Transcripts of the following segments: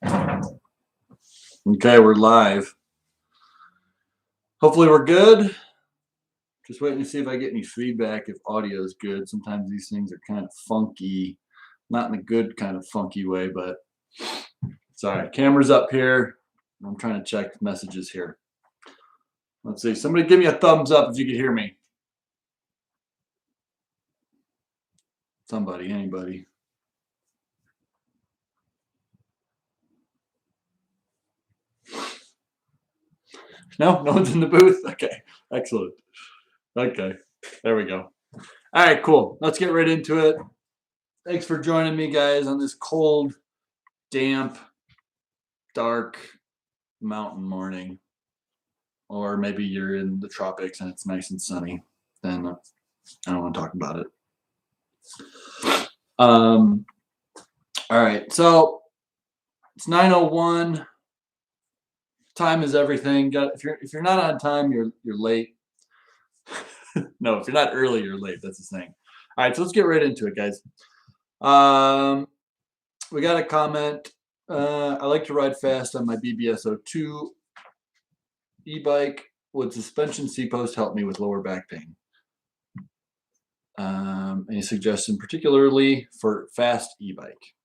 Okay, we're live. Hopefully we're good. Just waiting to see if I get any feedback if audio is good. Sometimes these things are kind of funky, not in a good kind of funky way, but sorry. Camera's up here. I'm trying to check messages here. Let's see. Somebody give me a thumbs up if you can hear me. Somebody, anybody. No, no one's in the booth. Okay, excellent. Okay, there we go. All right, cool. Let's get right into it. Thanks for joining me, guys, on this cold, damp, dark mountain morning. Or maybe you're in the tropics and it's nice and sunny. Then I don't want to talk about it. All right, so it's 9:01. Time is everything. If you're not on time, you're late. No, if you're not early, you're late. That's the thing. All right, so let's get right into it, guys. We got a comment. I like to ride fast on my BBS02 e-bike. Would suspension C-post help me with lower back pain? Any suggestion, particularly for fast e-bike?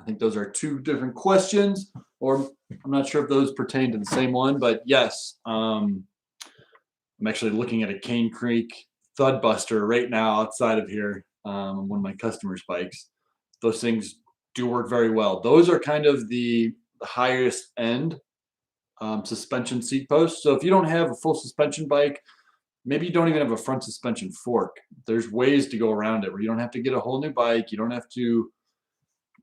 I think those are two different questions, or I'm not sure if those pertain to the same one, but yes. I'm actually looking at a Cane Creek Thud Buster right now outside of here on one of my customers' bikes. Those things do work very well. Those are kind of the highest end suspension seat posts. So if you don't have a full suspension bike, maybe you don't even have a front suspension fork. There's ways to go around it where you don't have to get a whole new bike. You don't have to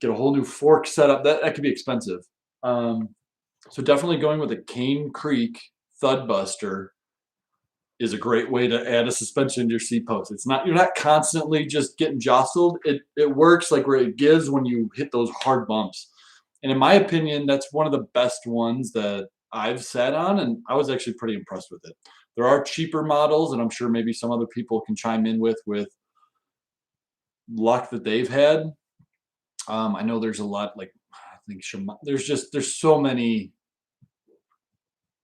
get a whole new fork set up. That could be expensive. So definitely going with a Cane Creek Thud Buster is a great way to add a suspension to your seat post. It's not, you're not constantly just getting jostled. It works like where it gives when you hit those hard bumps. And in my opinion, that's one of the best ones that I've sat on, and I was actually pretty impressed with it. There are cheaper models, and I'm sure maybe some other people can chime in with luck that they've had. I know there's a lot, like I think there's so many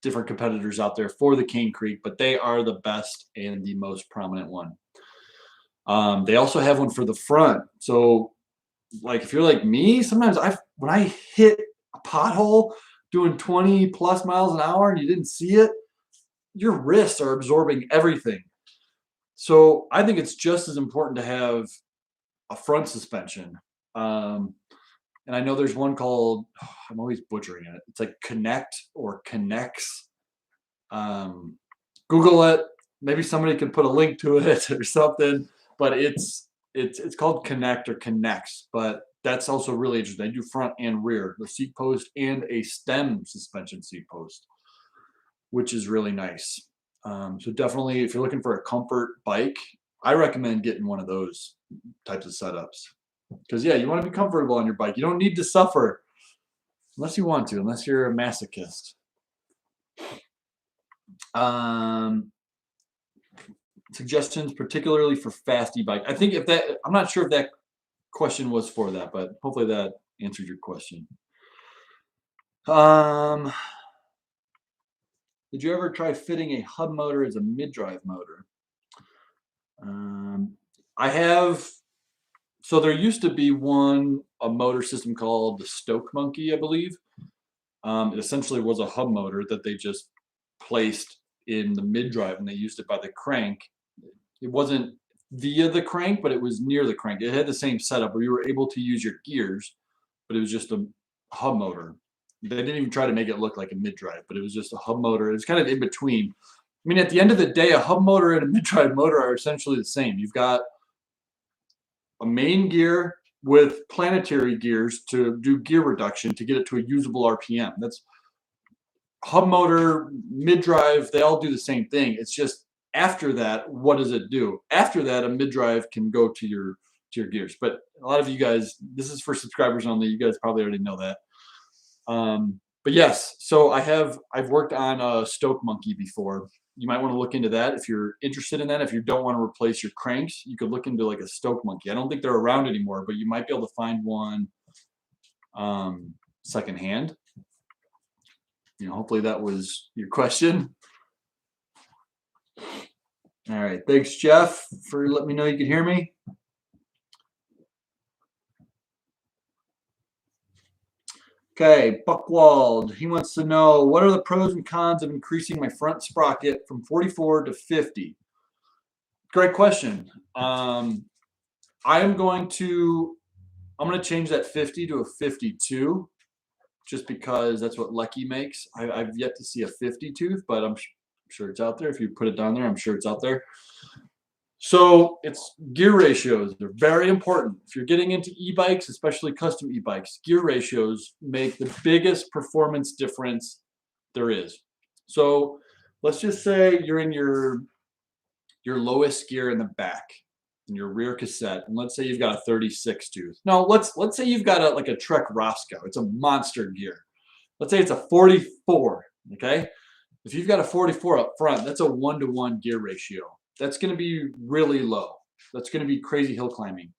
different competitors out there for the Cane Creek, but they are the best and the most prominent one. They also have one for the front. So like if you're like me, sometimes when I hit a pothole doing 20 plus miles an hour and you didn't see it, your wrists are absorbing everything. So I think it's just as important to have a front suspension. And I know there's one called, I'm always butchering it. It's like Connect or Connects. Google it. Maybe somebody can put a link to it or something. But it's called Connect or Connects. But that's also really interesting. They do front and rear, the seat post and a stem suspension seat post, which is really nice. So definitely, if you're looking for a comfort bike, I recommend getting one of those types of setups. Because yeah, you want to be comfortable on your bike. You don't need to suffer unless you want to, unless you're a masochist. Suggestions, particularly for fast e-bike. I think I'm not sure if that question was for that, but hopefully that answered your question. Did you ever try fitting a hub motor as a mid-drive motor? I have. So there used to be a motor system called the Stoke Monkey, I believe. It essentially was a hub motor that they just placed in the mid-drive, and they used it by the crank. It wasn't via the crank, but it was near the crank. It had the same setup where you were able to use your gears, but it was just a hub motor. They didn't even try to make it look like a mid-drive, but it was just a hub motor. It was kind of in between. I mean, at the end of the day, a hub motor and a mid-drive motor are essentially the same. You've got a main gear with planetary gears to do gear reduction to get it to a usable RPM. That's hub motor, mid-drive, they all do the same thing. It's just after that, what does it do? After that, a mid-drive can go to your gears. But a lot of you guys, this is for subscribers only. You guys probably already know that. But yes, so I've worked on a Stoke Monkey before. You might want to look into that if you're interested in that. If you don't want to replace your cranks, you could look into like a Stoke Monkey. I don't think they're around anymore, but you might be able to find one secondhand. Hopefully that was your question. All right, thanks, Jeff, for letting me know you could hear me. Okay, Buckwald, he wants to know, what are the pros and cons of increasing my front sprocket from 44 to 50? Great question. I'm going to change that 50 to a 52, just because that's what Lucky makes. I've yet to see a 50 tooth, but I'm sure it's out there. If you put it down there, I'm sure it's out there. So it's gear ratios. They're very important. If you're getting into e-bikes, especially custom e-bikes, gear ratios make the biggest performance difference there is. So let's just say you're in your lowest gear in the back, in your rear cassette, and let's say you've got a 36 tooth. No, let's say you've got like a Trek Roscoe. It's a monster gear. Let's say it's a 44. Okay, if you've got a 44 up front, that's a 1-to-1 gear ratio. That's going to be really low. That's going to be crazy hill climbing.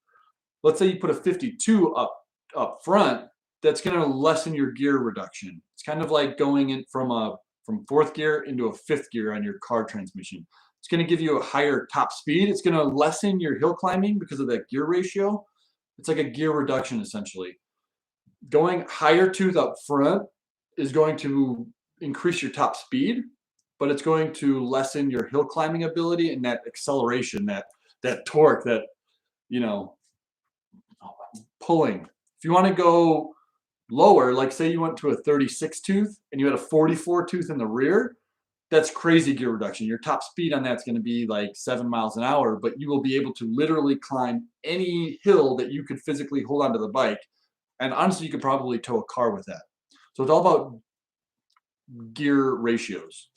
Let's say you put a 52 up front. That's going to lessen your gear reduction. It's kind of like going in from fourth gear into a fifth gear on your car transmission. It's going to give you a higher top speed. It's going to lessen your hill climbing because of that gear ratio. It's like a gear reduction essentially. Going higher tooth up front is going to increase your top speed, but it's going to lessen your hill climbing ability and that acceleration, that torque, that pulling. If you want to go lower, like say you went to a 36 tooth and you had a 44 tooth in the rear, that's crazy gear reduction. Your top speed on that's going to be like 7 miles an hour, but you will be able to literally climb any hill that you could physically hold onto the bike. And honestly, you could probably tow a car with that. So it's all about gear ratios.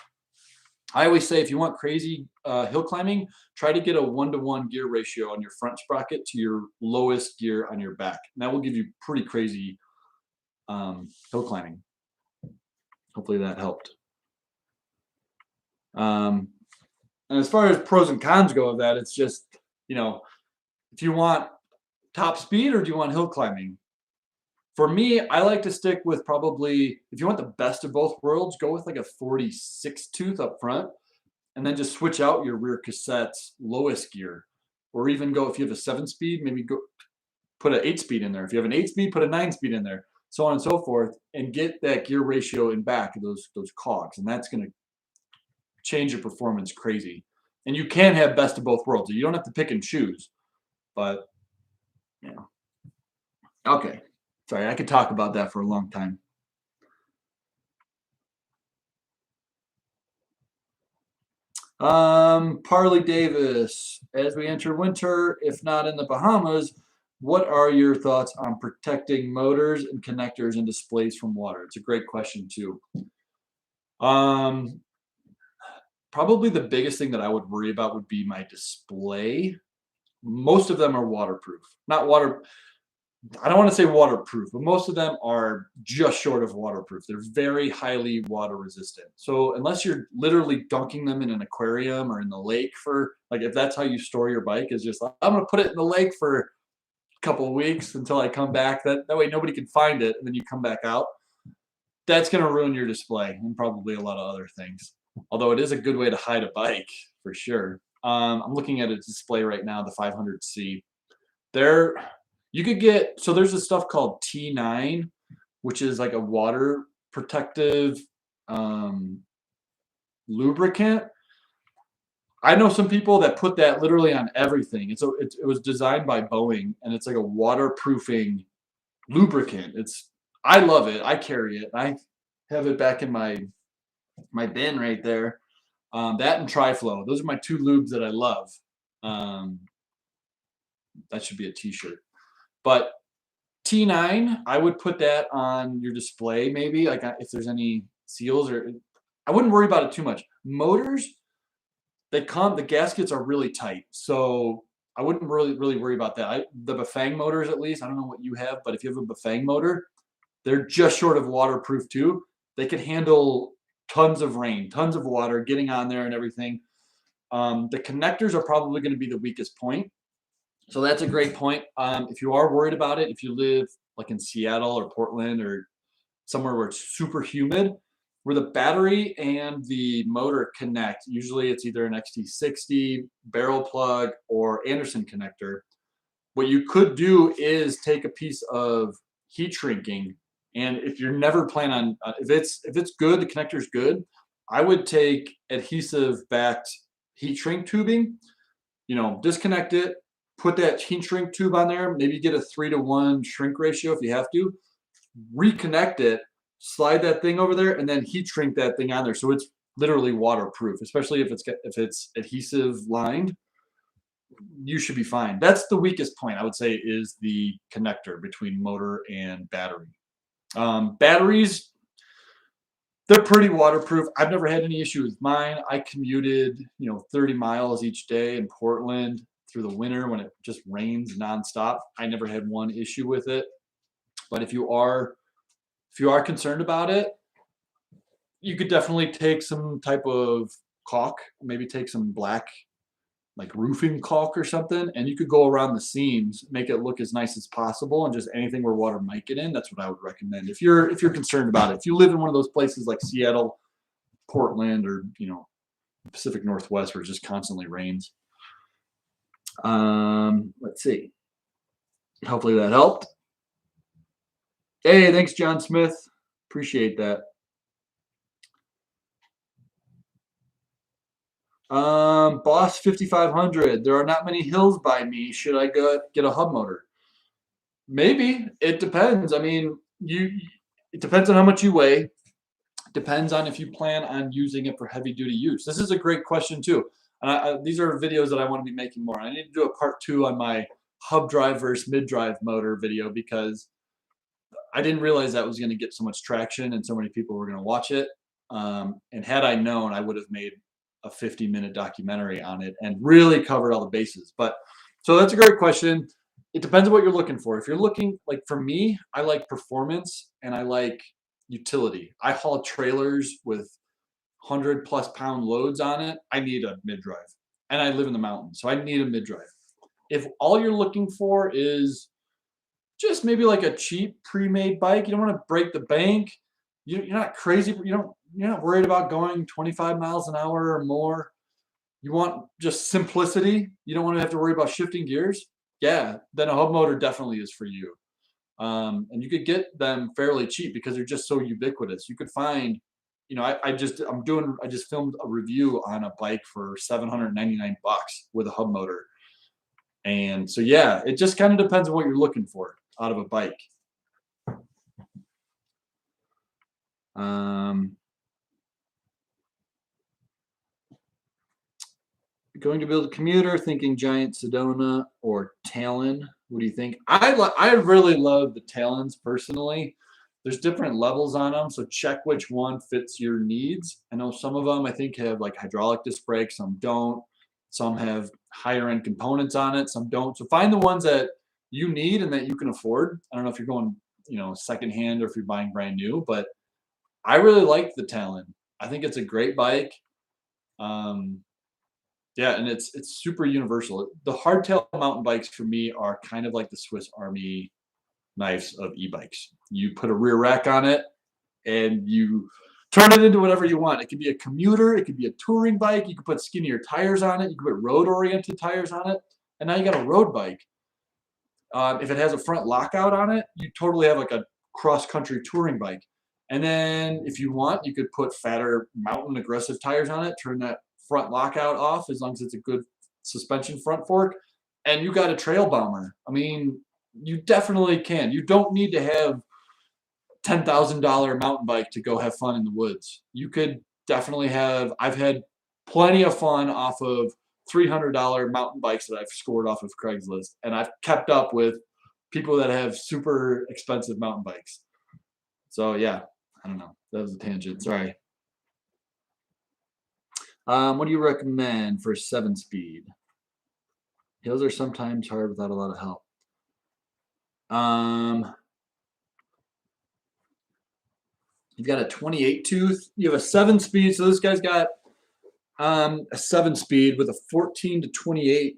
I always say if you want crazy hill climbing, try to get a 1-to-1 gear ratio on your front sprocket to your lowest gear on your back. And that will give you pretty crazy hill climbing. Hopefully that helped. And as far as pros and cons go of that, it's just, if you want top speed or do you want hill climbing? For me, I like to stick with probably, if you want the best of both worlds, go with like a 46 tooth up front and then just switch out your rear cassette's lowest gear. Or even go, if you have a 7-speed, maybe go put an 8-speed in there. If you have an 8-speed, put a 9-speed in there, so on and so forth, and get that gear ratio in back of those cogs. And that's going to change your performance crazy. And you can have best of both worlds. You don't have to pick and choose. But, okay. Sorry, I could talk about that for a long time. Parley Davis, as we enter winter, if not in the Bahamas, what are your thoughts on protecting motors and connectors and displays from water? It's a great question too. Probably the biggest thing that I would worry about would be my display. Most of them are waterproof. Not water. I don't want to say waterproof, but most of them are just short of waterproof. They're very highly water resistant. So unless you're literally dunking them in an aquarium or in the lake for, like, if that's how you store your bike, is just like, I'm going to put it in the lake for a couple of weeks until I come back. That way nobody can find it, and then you come back out. That's going to ruin your display and probably a lot of other things. Although it is a good way to hide a bike for sure. I'm looking at a display right now, the 500C. You could get, so there's this stuff called T9, which is like a water protective lubricant. I know some people that put that literally on everything. And so it was designed by Boeing, and it's like a waterproofing lubricant. I love it. I carry it. I have it back in my bin right there. That and Triflow. Those are my two lubes that I love. That should be a t-shirt. But T9, I would put that on your display maybe, like if there's any seals, or I wouldn't worry about it too much. Motors, the gaskets are really tight, so I wouldn't really worry about that. The Bafang motors, at least, I don't know what you have, but if you have a Bafang motor, they're just short of waterproof too. They could handle tons of rain, tons of water getting on there and everything. The connectors are probably going to be the weakest point. So that's a great point. If you are worried about it, if you live like in Seattle or Portland or somewhere where it's super humid, where the battery and the motor connect. Usually it's either an XT60 barrel plug or Anderson connector. What you could do is take a piece of heat shrinking, and if you're never plan on if it's good, the connector's good, I would take adhesive backed heat shrink tubing, disconnect it, put that heat shrink tube on there, maybe get a 3-to-1 shrink ratio if you have to, reconnect it, slide that thing over there, and then heat shrink that thing on there. So it's literally waterproof, especially if it's adhesive lined. You should be fine. That's the weakest point I would say is the connector between motor and battery. Batteries, they're pretty waterproof. I've never had any issue with mine. I commuted, 30 miles each day in Portland through the winter when it just rains nonstop. I never had one issue with it. But if you are concerned about it, you could definitely take some type of caulk, maybe take some black like roofing caulk or something, and you could go around the seams, make it look as nice as possible, and just anything where water might get in. That's what I would recommend if you're concerned about it. If you live in one of those places like Seattle, Portland, or Pacific Northwest where it just constantly rains. Let's see. Hopefully that helped. Hey, thanks, John Smith. Appreciate that. Boss 5500. There are not many hills by me. Should I go get a hub motor? Maybe. It depends. I mean, it depends on how much you weigh. Depends on if you plan on using it for heavy duty use. This is a great question too. And these are videos that I want to be making more. I need to do a part 2 on my hub drive versus mid drive motor video because I didn't realize that was going to get so much traction and so many people were going to watch it. And had I known, I would have made a 50-minute documentary on it and really covered all the bases. But so that's a great question. It depends on what you're looking for. If you're looking, like for me, I like performance and I like utility. I haul trailers with 100+ pound loads on it. I need a mid drive, and I live in the mountains, so I need a mid drive. If all you're looking for is just maybe like a cheap pre-made bike, you don't want to break the bank. You're not crazy. You're not worried about going 25 miles an hour or more. You want just simplicity. You don't want to have to worry about shifting gears. Yeah, then a hub motor definitely is for you. And you could get them fairly cheap because they're just so ubiquitous. You could find, I just filmed a review on a bike for $799 with a hub motor. And so, yeah, it just kind of depends on what you're looking for out of a bike. Going to build a commuter, thinking Giant Sedona or Talon. What do you think? I really love the Talons personally. There's different levels on them, so check which one fits your needs. I know some of them I think have like hydraulic disc brakes, some don't. Some have higher end components on it, some don't. So find the ones that you need and that you can afford. I don't know if you're going, secondhand or if you're buying brand new, but I really like the Talon. I think it's a great bike. Yeah, and it's super universal. The hardtail mountain bikes for me are kind of like the Swiss Army knives of e-bikes. You put a rear rack on it and you turn it into whatever you want. It could be a commuter, it could be a touring bike, you could put skinnier tires on it, you could put road-oriented tires on it, and now you got a road bike. If it has a front lockout on it, you totally have like a cross-country touring bike. And then if you want, you could put fatter mountain aggressive tires on it, turn that front lockout off as long as it's a good suspension front fork, and you got a trail bomber. I mean, you definitely can. You don't need to have $10,000 mountain bike to go have fun in the woods. You could definitely have. I've had plenty of fun off of $300 mountain bikes that I've scored off of Craigslist, and I've kept up with people that have super expensive mountain bikes. So yeah, I don't know. That was a tangent. Sorry. What do you recommend for 7-speed? Hills are sometimes hard without a lot of help. You've got a 28 tooth. You have a 7-speed. So this guy's got a 7-speed with a 14 to 28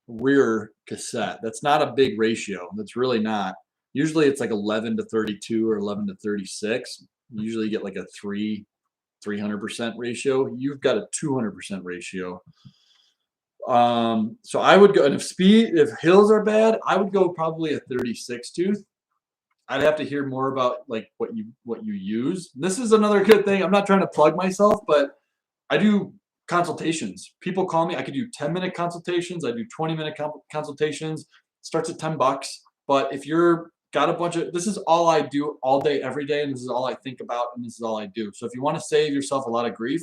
rear cassette. That's not a big ratio. That's really not. Usually it's like 11 to 32 or 11 to 36. You usually get like a 300% ratio. You've got a 200% ratio. So I would go, and if hills are bad, I would go probably a 36 tooth. I'd have to hear more about like what you use. This is another good thing. I'm not trying to plug myself, but I do consultations. People call me. I could do 10-minute consultations. I do 20-minute consultations. Starts at $10. But if you're got a bunch of, this is all I do all day, every day, and this is all I think about, and this is all I do. So if you want to save yourself a lot of grief,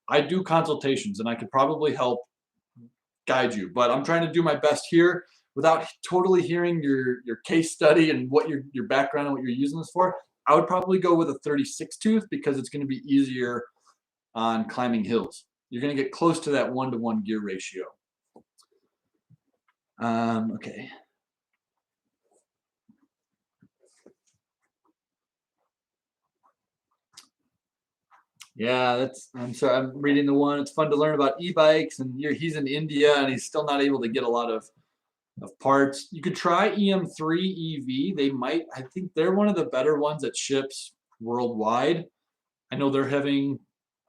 I do consultations, and I could probably help guide you. But I'm trying to do my best here without totally hearing your case study and what your background and what you're using this for. I would probably go with a 36 tooth because it's going to be easier on climbing hills. You're going to get close to that 1-to-1 gear ratio. Okay. Yeah, I'm sorry. I'm reading the one. It's fun to learn about e-bikes, and he's in India, and he's still not able to get a lot of parts. You could try EM3 EV. I think they're one of the better ones that ships worldwide. I know they're having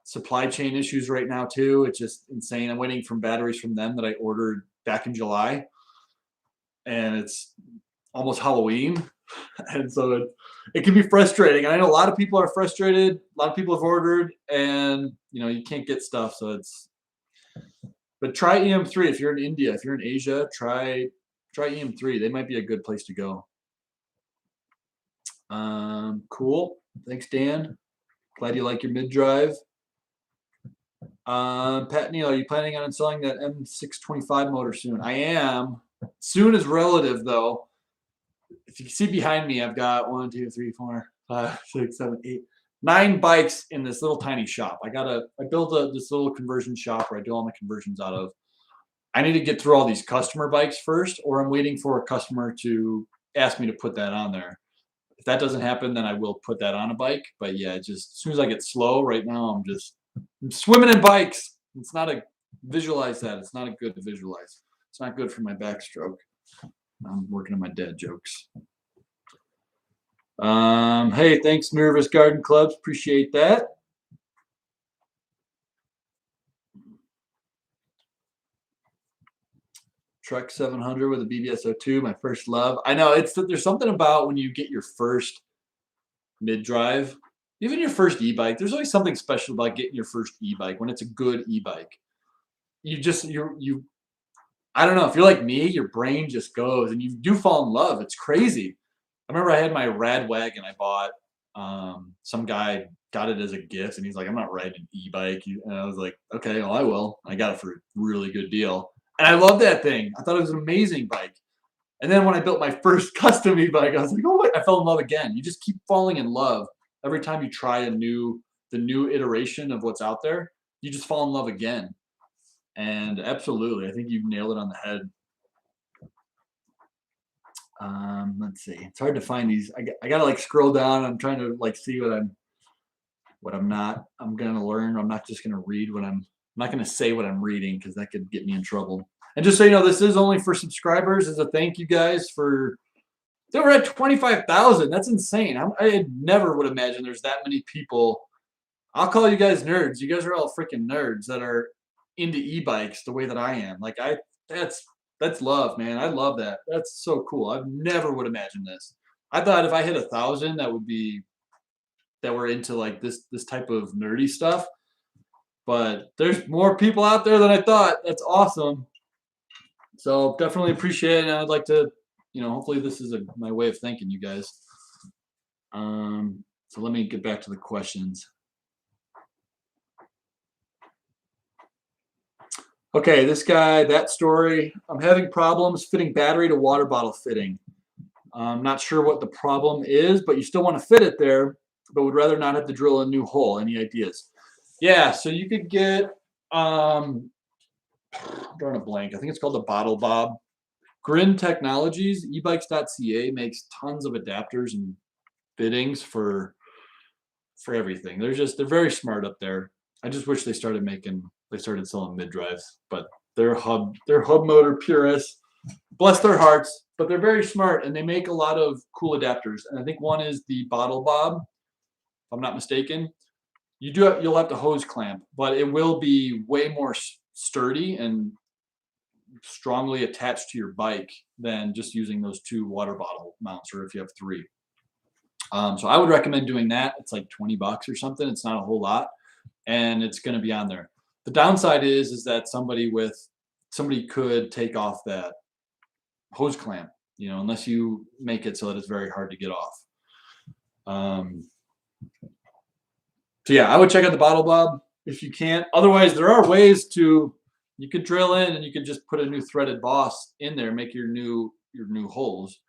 supply chain issues right now too. It's just insane. I'm waiting for batteries from them that I ordered back in July, and it's almost Halloween, and so it can be frustrating. And I know a lot of people are frustrated. A lot of people have ordered, and you can't get stuff. So but try EM3 if you're in India. If you're in Asia, try EM3. They might be a good place to go. Cool. Thanks, Dan. Glad you like your mid-drive. Pat Neal, are you planning on installing that M625 motor soon? I am. Soon is relative, though. If you see behind me, I've got 1, 2, 3, 4, 5, 6, 7, 8, 9 bikes in this little tiny shop. I built this little conversion shop where I do all my conversions out of. I need to get through all these customer bikes first, or I'm waiting for a customer to ask me to put that on there. If that doesn't happen, then I will put that on a bike. But yeah, just as soon as I get slow, right now I'm swimming in bikes. It's not visualize that. It's not a good to visualize. It's not good for my backstroke. I'm working on my dad jokes. Hey, thanks, Nervous Garden Clubs. Appreciate that. Truck 700 with a BBS02, my first love. I know there's something about when you get your first mid-drive, even your first e-bike. There's always something special about getting your first e-bike when it's a good e-bike. I don't know, if you're like me, your brain just goes and you do fall in love. It's crazy. I remember I had my rad wagon I bought. Some guy got it as a gift, and he's like, I'm not riding an e-bike. And I was like, okay, well, I will. I got it for a really good deal. And I love that thing. I thought it was an amazing bike. And then when I built my first custom e-bike, I was like, oh, I fell in love again. You just keep falling in love every time you try the new iteration of what's out there. You just fall in love again. And absolutely, I think you've nailed it on the head. Let's see. It's hard to find these. I gotta like scroll down. I'm trying to like see what I'm not. I'm gonna learn. I'm not just gonna read I'm not gonna say what I'm reading because that could get me in trouble. And just so you know, this is only for subscribers. As a thank you guys for. They were at 25,000. That's insane. I never would imagine there's that many people. I'll call you guys nerds. You guys are all freaking nerds that are into e-bikes the way that I am. Like that's love, man. I love that. That's so cool. I never would imagine this. I thought if I hit 1,000, that were into like this type of nerdy stuff. But there's more people out there than I thought. That's awesome. So definitely appreciate it. And I'd like to, hopefully this is my way of thanking you guys. So let me get back to the questions. Okay, this guy, that story. I'm having problems fitting battery to water bottle fitting. I'm not sure what the problem is, but you still want to fit it there, but would rather not have to drill a new hole. Any ideas? Yeah, so you could get, I'm drawing a blank. I think it's called the Bottle Bob. Grin Technologies, ebikes.ca makes tons of adapters and fittings for everything. They're very smart up there. I just wish they started selling mid drives, but they're hub motor purists. Bless their hearts, but they're very smart and they make a lot of cool adapters. And I think one is the bottle bob, if I'm not mistaken. You'll have to hose clamp, but it will be way more sturdy and strongly attached to your bike than just using those 2 water bottle mounts, or if you have 3. So I would recommend doing that. It's like 20 bucks or something. It's not a whole lot, and it's going to be on there. The downside is that somebody could take off that hose clamp, unless you make it so that it's very hard to get off. So yeah, I would check out the bottle bob if you can't. Otherwise, there are ways you could drill in and you could just put a new threaded boss in there, make your new holes.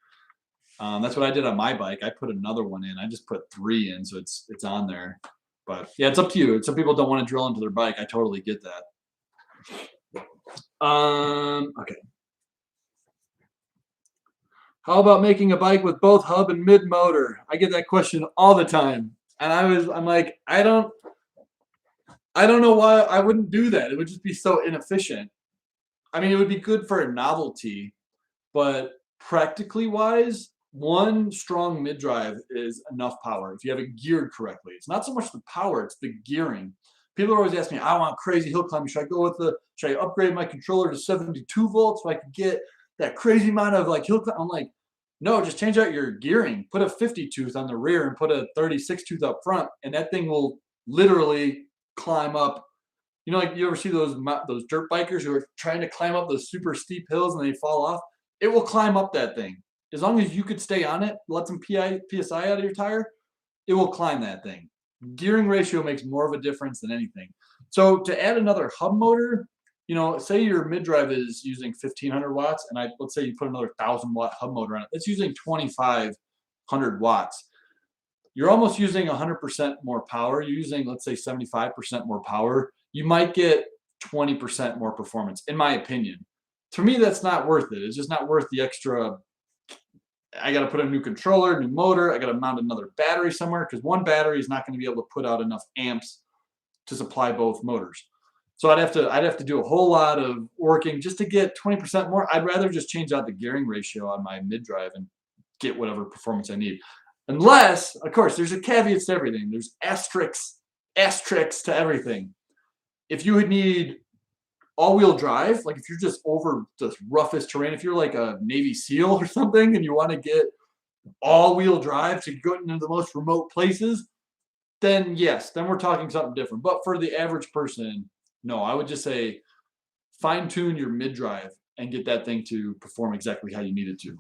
That's what I did on my bike. I put another one in. I just put 3 in, so it's on there. But yeah, it's up to you. Some people don't want to drill into their bike. I totally get that. Okay. How about making a bike with both hub and mid motor? I get that question all the time. And I'm like, I don't know why I wouldn't do that. It would just be so inefficient. I mean, it would be good for a novelty, but practically wise, one strong mid drive is enough power if you have it geared correctly. It's not so much the power, it's the gearing. People are always asking me, I want crazy hill climbing. Should I upgrade my controller to 72 volts so I can get that crazy amount of like hill climbing? I'm like, no, just change out your gearing. Put a 50 tooth on the rear and put a 36 tooth up front, and that thing will literally climb up. Like you ever see those dirt bikers who are trying to climb up those super steep hills and they fall off? It will climb up that thing. As long as you could stay on it, let some PSI out of your tire, it will climb that thing. Gearing ratio makes more of a difference than anything. So to add another hub motor, say your mid drive is using 1500 watts, and let's say you put another 1000-watt hub motor on it. It's using 2500 watts. You're almost using 100% more power. You're using, let's say, 75% more power. You might get 20% more performance, in my opinion. To me, that's not worth it. It's just not worth the extra. I got to put a new controller, new motor. I got to mount another battery somewhere because one battery is not going to be able to put out enough amps to supply both motors. So I'd have to do a whole lot of working just to get 20% more. I'd rather just change out the gearing ratio on my mid drive and get whatever performance I need. Unless, of course, there's a caveat to everything. There's asterisks to everything. If you would need all-wheel drive, like if you're just over the roughest terrain, if you're like a Navy SEAL or something and you want to get all-wheel drive to go into the most remote places, then yes, then we're talking something different. But for the average person, no, I would just say fine-tune your mid-drive and get that thing to perform exactly how you need it to.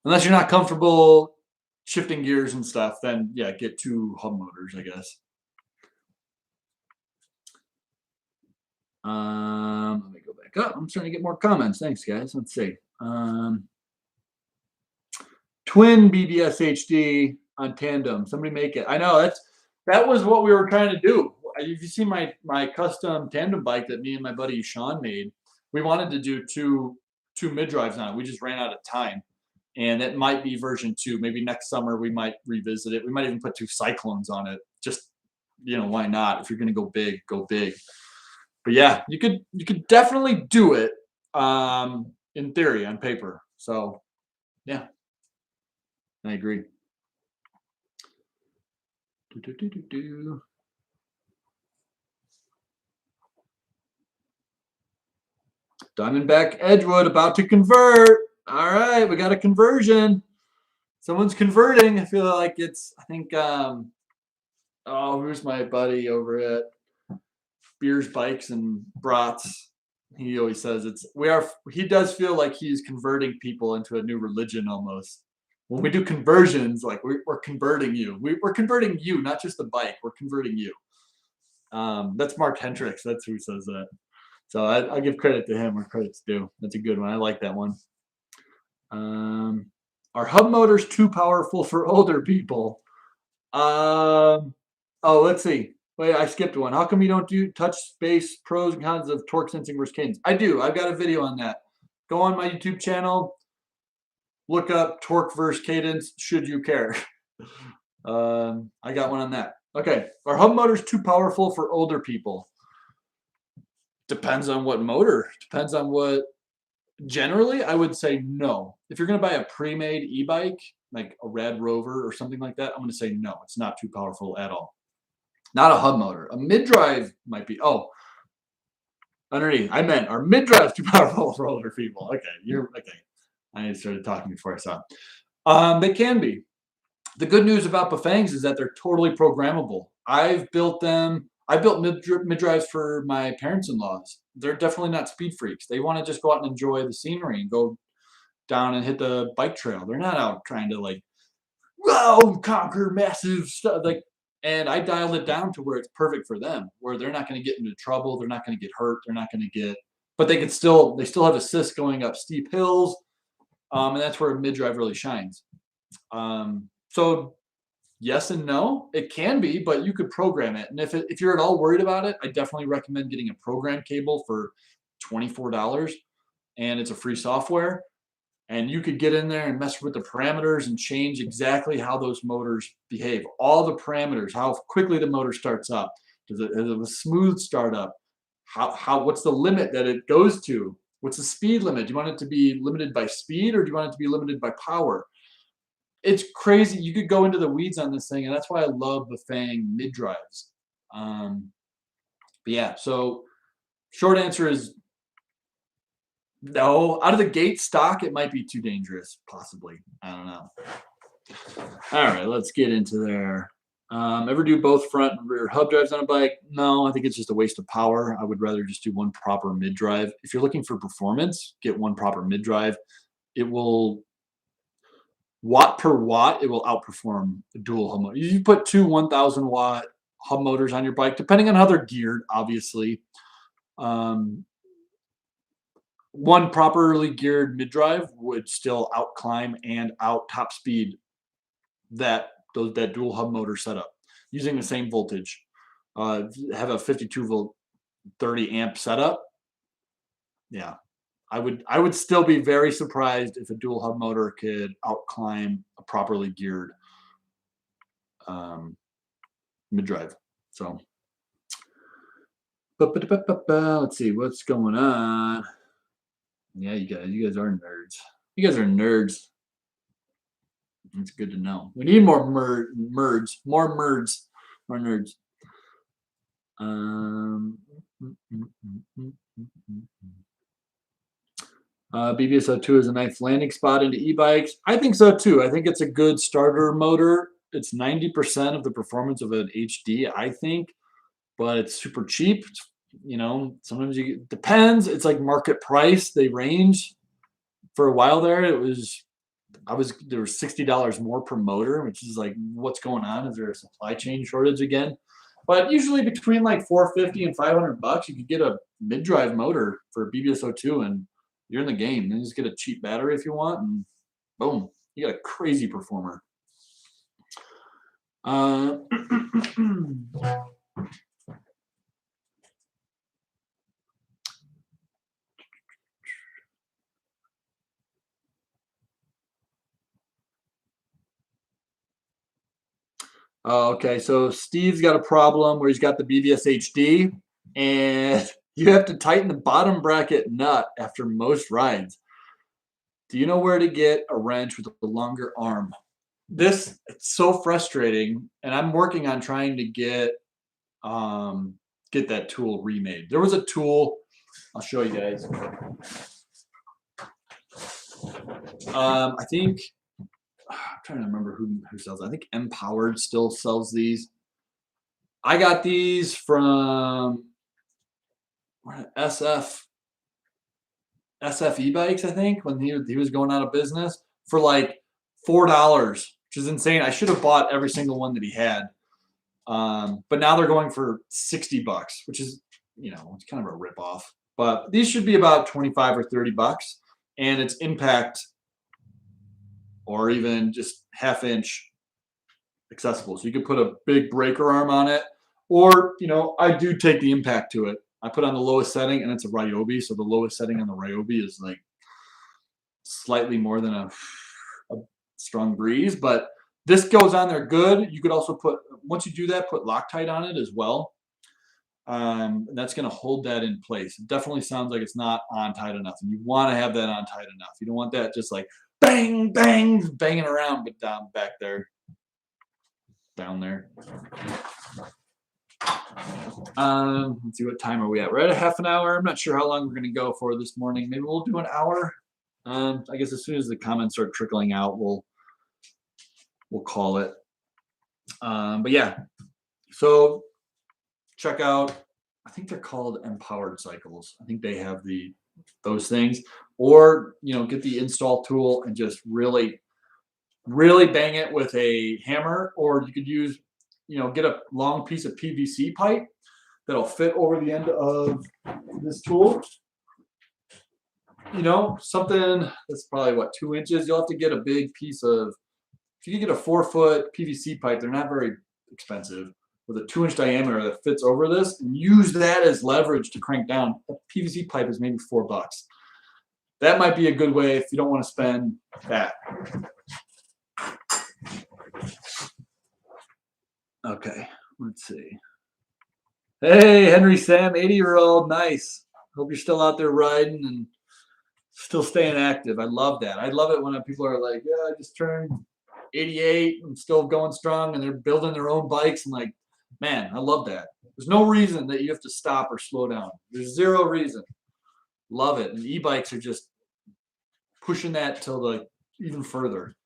Unless you're not comfortable shifting gears and stuff, then yeah, get 2 hub motors, I guess. Let me go back up. I'm starting to get more comments. Thanks, guys. Let's see. Twin BBS HD on tandem. Somebody make it. I know that was what we were trying to do. If you see my custom tandem bike that me and my buddy Sean made, we wanted to do two mid drives on it. We just ran out of time, and it might be version 2. Maybe next summer we might revisit it. We might even put 2 Cyclones on it. Just why not? If you're gonna go big, go big. But yeah, you could definitely do it in theory on paper. So yeah, I agree. Diamondback Edgewood about to convert. All right, we got a conversion. Someone's converting. I feel like I think who's my buddy over at Beers, Bikes, and Brats? He always says he does feel like he's converting people into a new religion almost. When we do conversions, like we're converting you. We're converting you, not just the bike. We're converting you. That's Mark Hendricks. That's who says that. So I'll give credit to him where credit's due. That's a good one. I like that one. Are hub motors too powerful for older people? Let's see. Wait, I skipped one. How come you don't do touch space pros and cons of torque sensing versus cadence? I do. I've got a video on that. Go on my YouTube channel. Look up torque versus cadence. Should you care? I got one on that. Okay. Are hub motors too powerful for older people? Depends on what motor. Depends on what Generally, I would say no. If you're going to buy a pre-made e-bike, like a Red Rover or something like that, I'm going to say no. It's not too powerful at all. Not a hub motor. A mid-drive might be. Oh, underneath. I meant our mid-drive's too powerful for older people. Okay, you're okay. I started talking before I saw it. They can be. The good news about Bafangs is that they're totally programmable. I've built them. I built mid drives for my parents-in-laws. They're definitely not speed freaks. They want to just go out and enjoy the scenery and go down and hit the bike trail. They're not out trying to like, whoa, conquer massive stuff. Like, and I dialed it down to where it's perfect for them, where they're not going to get into trouble. They're not going to get hurt. They're not going to get, but they still have assist going up steep hills. And that's where mid drive really shines. So yes and no, it can be, but you could program it. And if you're at all worried about it, I definitely recommend getting a program cable for $24, and it's a free software. And you could get in there and mess with the parameters and change exactly how those motors behave. All the parameters, how quickly the motor starts up. Is it a smooth startup? What's the limit that it goes to? What's the speed limit? Do you want it to be limited by speed, or do you want it to be limited by power? It's crazy. You could go into the weeds on this thing, and that's why I love the Fang mid drives. But yeah, so short answer is no. Out of the gate stock, it might be too dangerous, possibly. I don't know. All right, let's get into there. Ever do both front and rear hub drives on a bike? No, I think it's just a waste of power. I would rather just do one proper mid drive. If you're looking for performance, get one proper mid drive. It will watt per watt, it will outperform the dual hub motor. You put two 1,000 watt hub motors on your bike, depending on how they're geared, obviously. One properly geared mid drive would still out climb and out top speed that dual hub motor setup using the same voltage. Have a 52 volt 30 amp setup. Yeah, I would still be very surprised if a dual hub motor could out climb a properly geared mid drive. So, let's see what's going on. Yeah, you guys are nerds. You guys are nerds. It's good to know. We need more merds, more nerds, more nerds. BBSO2 is a nice landing spot into e-bikes. I think so too. I think it's a good starter motor. It's 90% of the performance of an HD, I think, but it's super cheap. You know, sometimes depends. It's like market price. They range. For a while there, there was $60 more per motor, which is like, what's going on? Is there a supply chain shortage again? But usually between like $450 and $500, you could get a mid-drive motor for BBSO2, and you're in the game. Then you just get a cheap battery if you want, and boom, you got a crazy performer. Okay, so Steve's got a problem where he's got the BBS HD, and you have to tighten the bottom bracket nut after most rides. Do you know where to get a wrench with a longer arm? It's so frustrating, and I'm working on trying to get that tool remade. There was a tool, I'll show you guys. I think I'm trying to remember who sells it. I think Empowered still sells these. I got these from SF e-bikes, I think, when he was going out of business for like $4, which is insane. I should have bought every single one that he had. But now they're going for $60, which is, you know, it's kind of a ripoff. But these should be about 25 or $30, and it's impact or even just half-inch accessible. So you could put a big breaker arm on it, or, you know, I do take the impact to it. I put on the lowest setting, and it's a Ryobi, so the lowest setting on the Ryobi is like slightly more than a strong breeze, but this goes on there good. You could also put, once you do that, put Loctite on it as well. And that's going to hold that in place. It definitely sounds like it's not on tight enough, and you want to have that on tight enough. You don't want that just like bang, bang, banging around, but down back there, down there. Let's see, what time are we at? We're at a half an hour. I'm not sure how long we're going to go for this morning. Maybe we'll do an hour. I guess as soon as the comments start trickling out, we'll call it. But yeah, so check out, I think they're called Empowered Cycles. I think they have those things, or get the install tool and just really bang it with a hammer, or you could use, get a long piece of PVC pipe that'll fit over the end of this tool. Something that's probably what, 2 inches. You'll have to get a big piece of, if you can get a 4-foot PVC pipe, they're not very expensive, with a 2-inch diameter that fits over this, and use that as leverage to crank down. A PVC pipe is maybe $4. That might be a good way if you don't want to spend that. Okay, let's see. Hey, Henry Sam, 80-year-old, nice. Hope you're still out there riding and still staying active. I love that. I love it when people are like, yeah, I just turned 88 and still going strong, and they're building their own bikes. And like, man, I love that. There's no reason that you have to stop or slow down. There's zero reason. Love it. And e-bikes are just pushing that till like even further.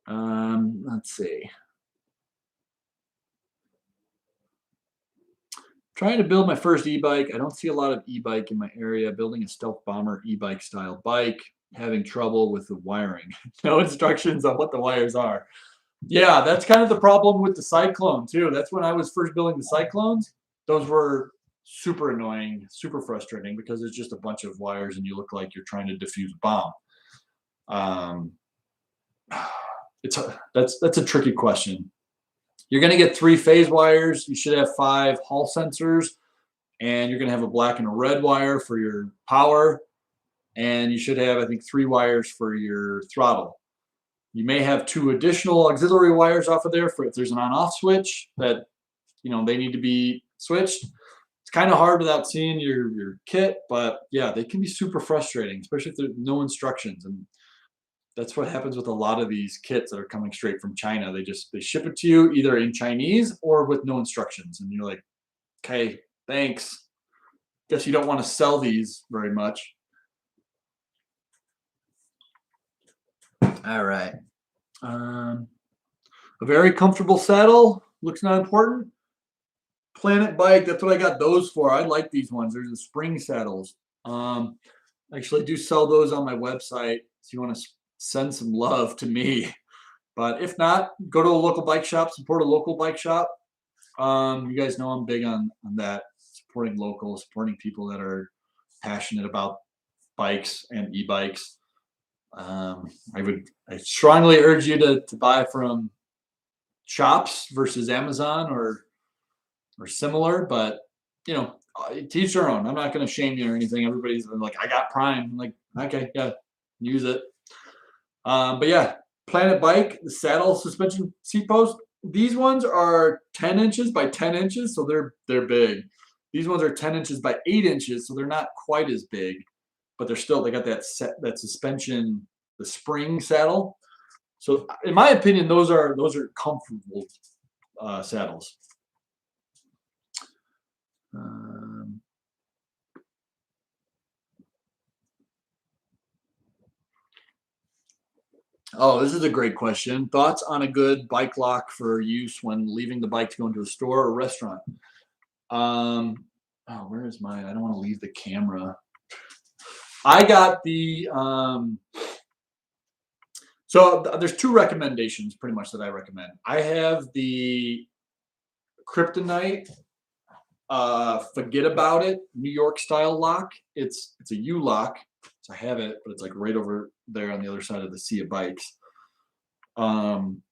Let's see. Trying to build my first e-bike. I don't see a lot of e-bike in my area. Building a stealth bomber e-bike style bike. Having trouble with the wiring. No instructions on what the wires are. Yeah, that's kind of the problem with the Cyclone too. That's when I was first building the Cyclones. Those were super annoying, super frustrating, because it's just a bunch of wires and you look like you're trying to defuse a bomb. That's a tricky question. You're going to get 3 phase wires. You should have 5 Hall sensors, and you're going to have a black and a red wire for your power, and you should have, I think, 3 wires for your throttle. You may have 2 additional auxiliary wires off of there for if there's an on-off switch that they need to be switched. It's kind of hard without seeing your kit, but yeah, they can be super frustrating, especially if there's no instructions. And that's what happens with a lot of these kits that are coming straight from China. They ship it to you either in Chinese or with no instructions, and you're like, okay, thanks. Guess you don't want to sell these very much. All right. A very comfortable saddle. Looks not important. Planet Bike, that's what I got those for. I like these ones. They're the spring saddles. Actually, I do sell those on my website, so you want to send some love to me. But if not, go to a local bike shop, support a local bike shop. You guys know I'm big on that, supporting local, supporting people that are passionate about bikes and e-bikes. I strongly urge you to buy from shops versus Amazon or similar, but to each their own. I'm not going to shame you or anything. Everybody's like, I got Prime. I'm like, okay, yeah, use it. But yeah, Planet Bike, the saddle suspension seat post. These ones are 10 inches by 10 inches, so they're big. These ones are 10 inches by 8 inches, so they're not quite as big, but they got that suspension, the spring saddle. So in my opinion, those are comfortable saddles. Oh, this is a great question. Thoughts on a good bike lock for use when leaving the bike to go into a store or restaurant? Where is mine? I don't want to leave the camera. I got the so there's 2 recommendations pretty much that I recommend. I have the Kryptonite Forget About It New York style lock. It's a U lock. So I have it, but it's like right over there on the other side of the sea of bikes.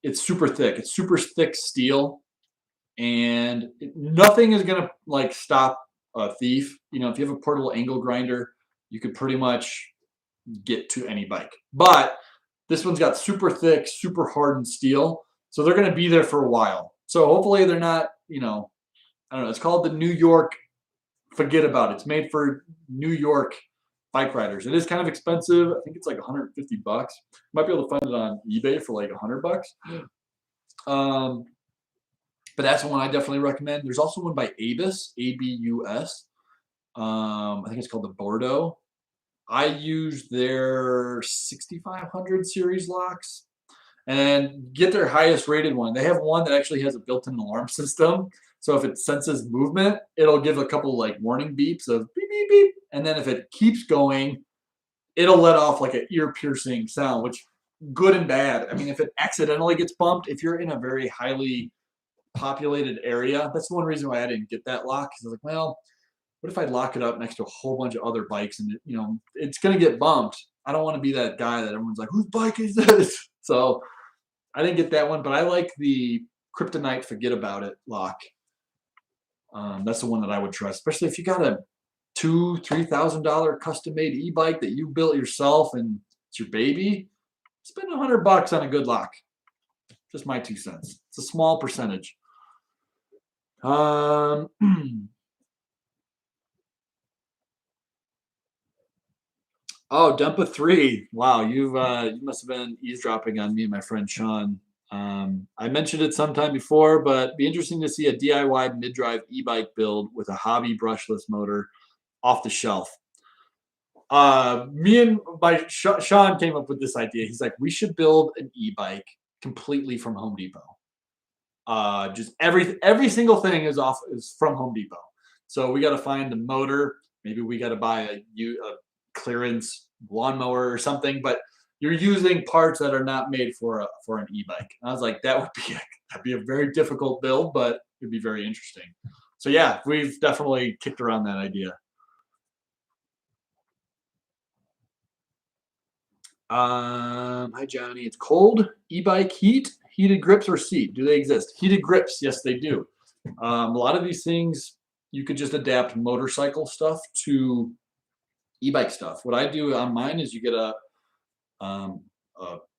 It's super thick. It's super thick steel, and nothing is gonna like stop a thief. If you have a portable angle grinder, you could pretty much get to any bike. But this one's got super thick, super hardened steel, so they're gonna be there for a while. So hopefully they're not, I don't know. It's called the New York. Forget about it. It's made for New York bike riders. It is kind of expensive. I think it's like 150 bucks. Might be able to find it on eBay for like 100 bucks. Um, but that's one I definitely recommend. There's also one by Abus, ABUS. I think it's called the Bordeaux. I use their 6500 series locks and get their highest rated one. They have one that actually has a built-in alarm system. So if it senses movement, it'll give a couple like warning beeps of beep, beep, beep. And then if it keeps going, it'll let off like an ear-piercing sound, which good and bad. I mean, if it accidentally gets bumped, if you're in a very highly populated area, that's one reason why I didn't get that lock. Because I was like, well, what if I lock it up next to a whole bunch of other bikes and it's gonna get bumped. I don't want to be that guy that everyone's like, whose bike is this? So I didn't get that one, but I like the Kryptonite Forget About It lock. That's the one that I would trust, especially if you got a $2,000-$3,000 custom-made e-bike that you built yourself and it's your baby. Spend $100 on a good lock. Just my 2 cents. It's a small percentage. Oh, Dumpa 3. Wow, you must have been eavesdropping on me and my friend Sean. I mentioned it sometime before, but be interesting to see a DIY mid-drive e-bike build with a hobby brushless motor off the shelf. Me and Sean came up with this idea. He's like, we should build an e-bike completely from Home Depot. Just every single thing is from Home Depot. So we got to find the motor. Maybe we got to buy a clearance lawnmower or something. But you're using parts that are not made for an e-bike. And I was like, that'd be a very difficult build, but it'd be very interesting. So yeah, we've definitely kicked around that idea. Hi Johnny. It's cold. E-bike heat, heated grips or seat. Do they exist? Heated grips, yes, they do. A lot of these things you could just adapt motorcycle stuff to e-bike stuff. What I do on mine is you get a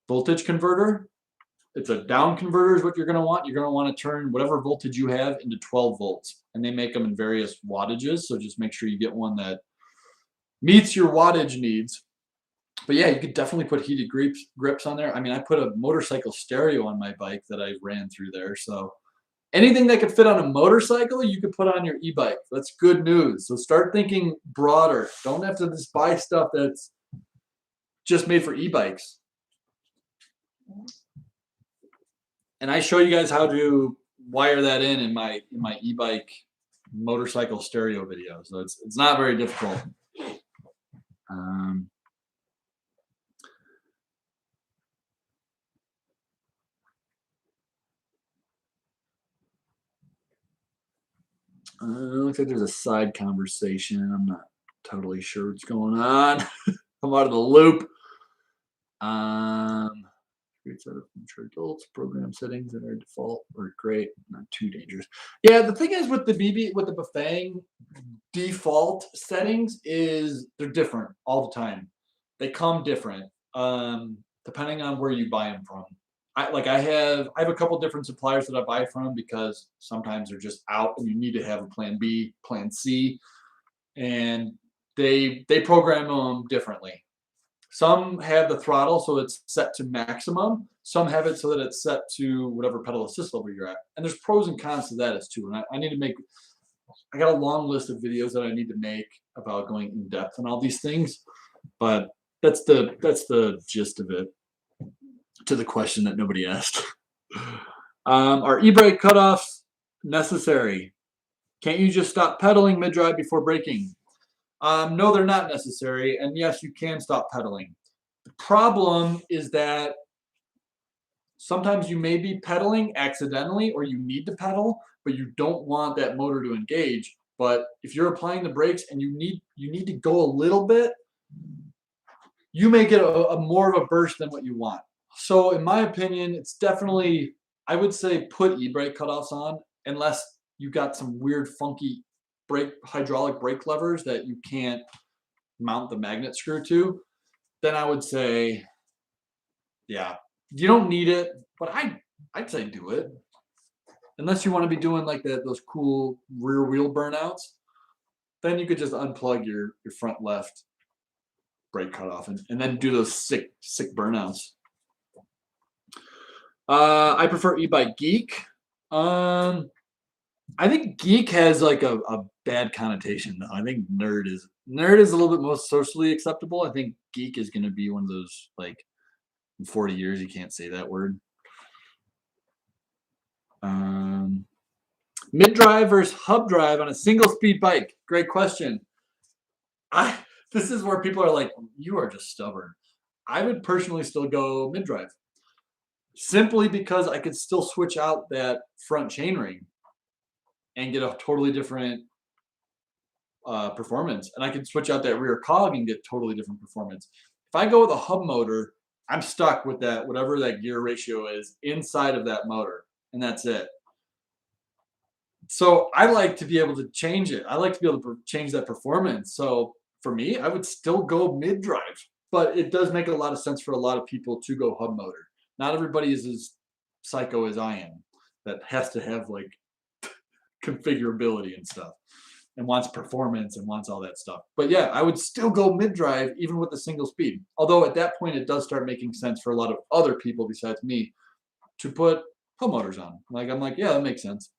voltage converter. It's a down converter is what you're going to want. You're going to want to turn whatever voltage you have into 12 volts, and they make them in various wattages. So just make sure you get one that meets your wattage needs. But yeah, you could definitely put heated grips on there. I mean, I put a motorcycle stereo on my bike that I ran through there. So anything that could fit on a motorcycle, you could put on your e-bike. That's good news. So start thinking broader. Don't have to just buy stuff that's just made for e-bikes. And I show you guys how to wire that in my e-bike motorcycle stereo video. So it's not very difficult. Looks like there's a side conversation. I'm not totally sure what's going on. I'm out of the loop. Great set of mature adults. Program settings that are default or great, not too dangerous. Yeah, the thing is with the Bafang default settings is they're different all the time. They come different depending on where you buy them from. I have a couple different suppliers that I buy from because sometimes they're just out and you need to have a plan B, plan C, and they program them differently. Some have the throttle so it's set to maximum. Some have it so that it's set to whatever pedal assist level you're at. And there's pros and cons to that as too. And I need to make. I got a long list of videos that I need to make about going in depth on all these things, but that's the gist of it. To the question that nobody asked. Are e-brake cutoffs necessary? Can't you just stop pedaling mid-drive before braking? No, they're not necessary. And yes, you can stop pedaling. The problem is that sometimes you may be pedaling accidentally or you need to pedal, but you don't want that motor to engage. But if you're applying the brakes and you need to go a little bit, you may get a more of a burst than what you want. So in my opinion, it's definitely, I would say put e-brake cutoffs on unless you got some weird funky hydraulic brake levers that you can't mount the magnet screw to. Then I would say, yeah, you don't need it, but I'd say do it. unless you want to be doing like those cool rear wheel burnouts, then you could just unplug your front left brake cutoff and then do those sick burnouts. I prefer e-bike geek. I think geek has like a bad connotation though. I think nerd is a little bit most socially acceptable. I think geek is going to be one of those, like, in 40 years you can't say that word. Mid drive versus hub drive on a single speed bike. Great question. This is where people are like, you are just stubborn. I would personally still go mid drive, simply because I could still switch out that front chainring and get a totally different performance, and I can switch out that rear cog and get totally different performance. If I go with a hub motor, I'm stuck with that, whatever that gear ratio is inside of that motor, and that's it. So I like to be able to change it. I like to be able to change that performance. So for me, I would still go mid drive, but it does make a lot of sense for a lot of people to go hub motor. Not everybody is as psycho as I am that has to have like configurability and stuff, and wants performance and wants all that stuff. But yeah, I would still go mid drive even with a single speed. Although at that point, it does start making sense for a lot of other people besides me to put hub motors on. Like, I'm like, yeah, that makes sense.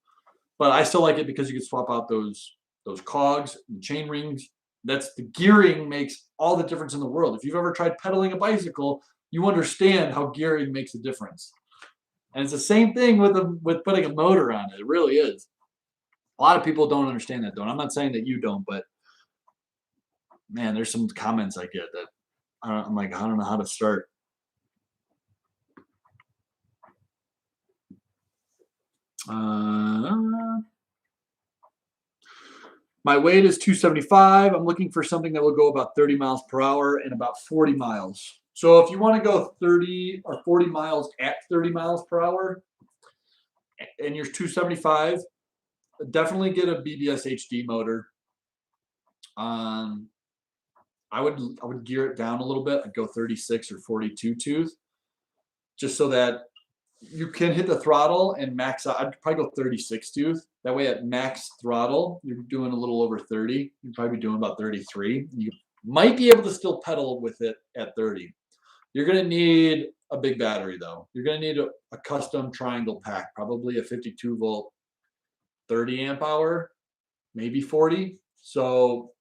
But I still like it because you can swap out those cogs and chain rings. That's the gearing makes all the difference in the world. If you've ever tried pedaling a bicycle, you understand how gearing makes a difference. And it's the same thing with putting a motor on it. It really is. A lot of people don't understand that, though. And I'm not saying that you don't, but man, there's some comments I get that I'm like, I don't know how to start. My weight is 275. I'm looking for something that will go about 30 miles per hour and about 40 miles. So if you want to go 30 or 40 miles at 30 miles per hour and you're 275, definitely get a BBS HD motor. I would gear it down a little bit. I'd go 36 or 42 tooth, just so that you can hit the throttle and max out. I'd probably go 36 tooth. That way at max throttle, you're doing a little over 30. You're probably doing about 33. You might be able to still pedal with it at 30. You're going to need a big battery though. You're going to need a custom triangle pack, probably a 52 volt, 30 amp hour, maybe 40. So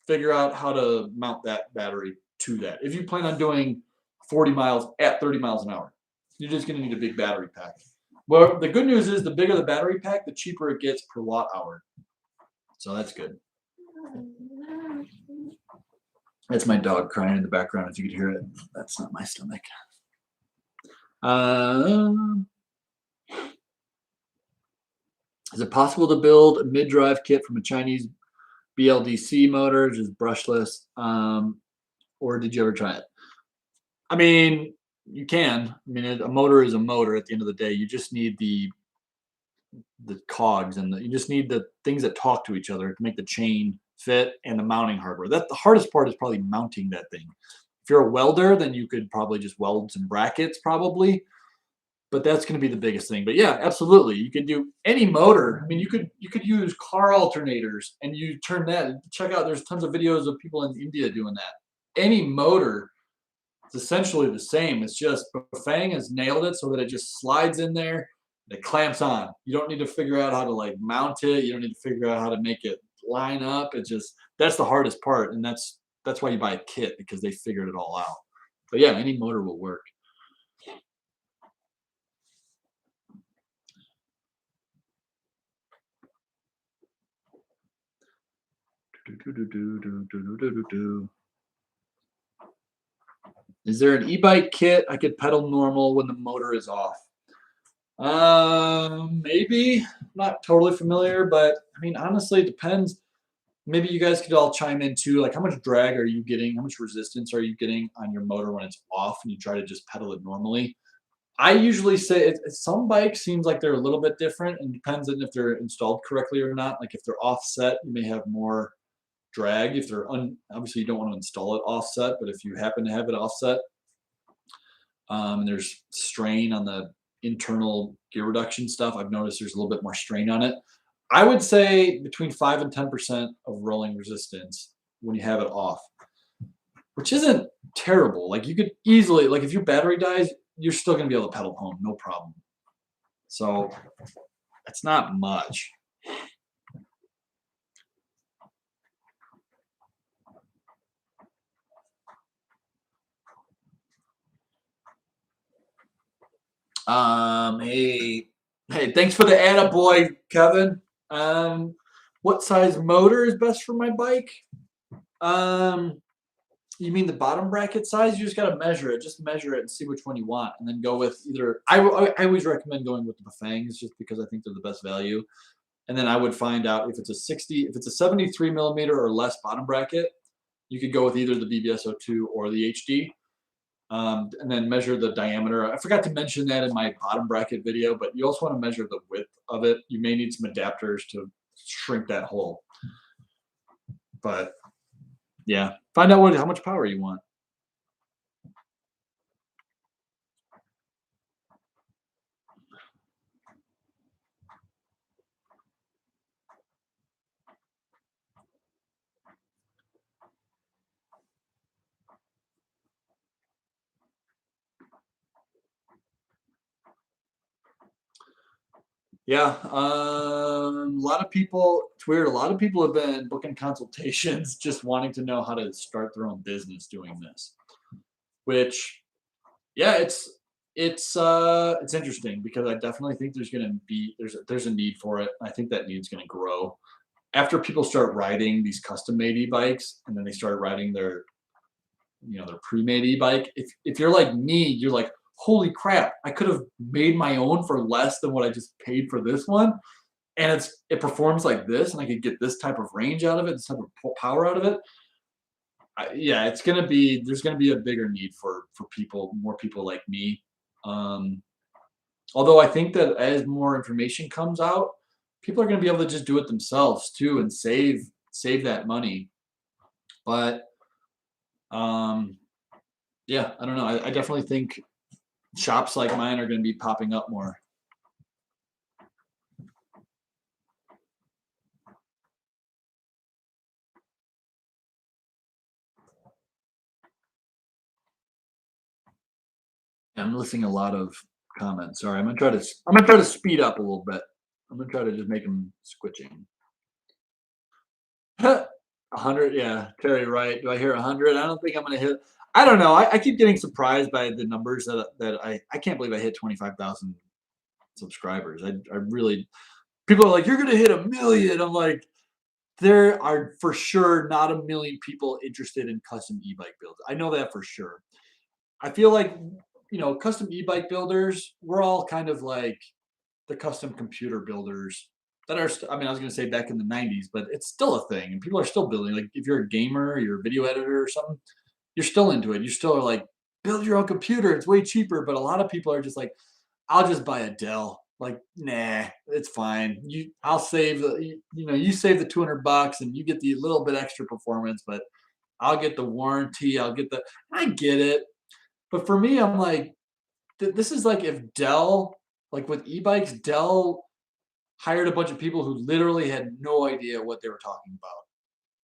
figure out how to mount that battery to that. If you plan on doing 40 miles at 30 miles an hour, you're just going to need a big battery pack. Well, the good news is the bigger the battery pack, the cheaper it gets per watt hour. So that's good. That's my dog crying in the background. If you could hear it, that's not my stomach. Is it possible to build a mid-drive kit from a Chinese Bldc motor, just brushless, or did you ever try it? I mean, you can. I mean, a motor is a motor. At the end of the day, you just need the cogs and you just need the things that talk to each other to make the chain fit and the mounting hardware. That the hardest part is probably mounting that thing. If you're a welder, then you could probably just weld some brackets, probably. But that's going to be the biggest thing. But yeah, absolutely, you can do any motor. I mean, you could use car alternators and you turn that. Check out, there's tons of videos of people in India doing that. Any motor, it's essentially the same. It's just Bafang has nailed it so that it just slides in there. It clamps on. You don't need to figure out how to like mount it. You don't need to figure out how to make it line up. It just, that's the hardest part, and that's why you buy a kit, because they figured it all out. But yeah, any motor will work. Is there an e-bike kit I could pedal normal when the motor is off? Maybe. I'm not totally familiar, but I mean, honestly, it depends. Maybe you guys could all chime in too. Like, how much drag are you getting? How much resistance are you getting on your motor when it's off and you try to just pedal it normally? I usually say some bikes seems like they're a little bit different, and depends on if they're installed correctly or not. Like if they're offset, you may have more drag. If they're obviously you don't want to install it offset, but if you happen to have it offset, and there's strain on the internal gear reduction stuff, I've noticed there's a little bit more strain on it. I would say between 5 and 10% of rolling resistance when you have it off, which isn't terrible. Like you could easily, like if your battery dies, you're still gonna be able to pedal home, no problem. So it's not much. Hey, thanks for the attaboy, Kevin. What size motor is best for my bike? Um, you mean the bottom bracket size? You just got to measure it. Just measure it and see which one you want, and then go with either. I always recommend going with the Bafangs just because I think they're the best value. And then I would find out if it's a 60, if it's a 73 millimeter or less bottom bracket, you could go with either the BBS02 or the HD. And then measure the diameter. I forgot to mention that in my bottom bracket video, but you also want to measure the width of it. You may need some adapters to shrink that hole. But yeah, find out how much power you want. Yeah, a lot of people. It's weird. A lot of people have been booking consultations, just wanting to know how to start their own business doing this. Which, yeah, it's interesting because I definitely think there's a need for it. I think that need's going to grow after people start riding these custom-made e-bikes, and then they start riding their pre-made e-bike. If you're like me, you're like, holy crap, I could have made my own for less than what I just paid for this one, and it performs like this, and I could get this type of range out of it, this type of power out of it. Yeah, there's gonna be a bigger need for people, more people like me. Um, Although I think that as more information comes out, people are gonna be able to just do it themselves too and save that money. But um, yeah, I don't know. I definitely think shops like mine are going to be popping up more. I'm missing a lot of comments. Sorry, I'm gonna try to speed up a little bit. I'm gonna try to just make them squitching. 100, yeah, Terry, right? Do I hear 100? I don't think I'm gonna hit. I don't know. I keep getting surprised by the numbers that I can't believe I hit 25,000 subscribers. I really people are like, you're gonna hit 1 million. I'm like, there are for sure not 1 million people interested in custom e-bike builds. I know that for sure. I feel like, custom e-bike builders, we're all kind of like the custom computer builders that are, I mean, I was going to say back in the 90s, but it's still a thing and people are still building. Like if you're a gamer, you're a video editor or something, you're still into it. You still are like, build your own computer. It's way cheaper. But a lot of people are just like, I'll just buy a Dell. Like, nah, it's fine. I'll save you save the $200 and you get the little bit extra performance, but I'll get the warranty. I get it. But for me, I'm like, this is like if Dell, like with e-bikes, Dell hired a bunch of people who literally had no idea what they were talking about.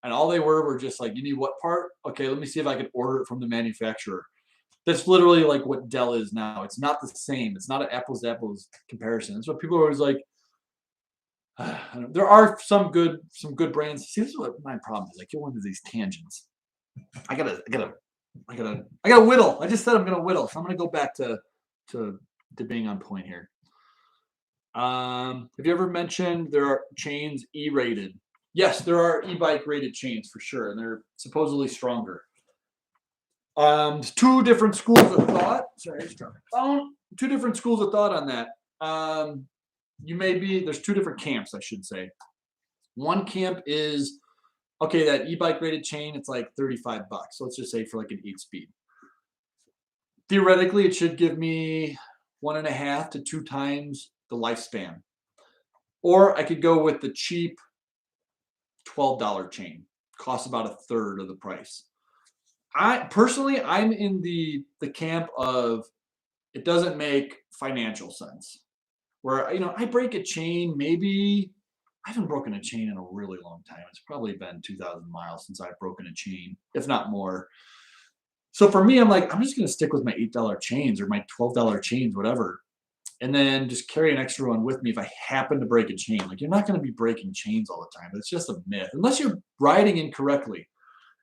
And all they were just like, you need what part? Okay, let me see if I can order it from the manufacturer. That's literally like what Dell is now. It's not the same. It's not an apples to apples comparison. That's what people are always like. There are some good brands. See, this is what my problem is. I get one of these tangents. I gotta whittle. I just said I'm gonna whittle, so I'm gonna go back to being on point here. Have you ever mentioned there are chains E-rated? Yes, there are e-bike rated chains for sure, and they're supposedly stronger. Two different schools of thought. Sorry, I just dropped my phone. Two different schools of thought on that. There's two different camps, I should say. One camp is okay, that e-bike rated chain, it's like $35. So let's just say for like an 8-speed. Theoretically, it should give me 1.5 to 2 times the lifespan. Or I could go with the cheap $12 chain. Costs about a third of the price. I'm in the camp of it doesn't make financial sense. Where, I break a chain, maybe I haven't broken a chain in a really long time. It's probably been 2,000 miles since I've broken a chain, if not more. So for me, I'm like, I'm just going to stick with my $8 chains or my $12 chains, whatever, and then just carry an extra one with me if I happen to break a chain. Like, you're not going to be breaking chains all the time. It's just a myth, unless you're riding incorrectly.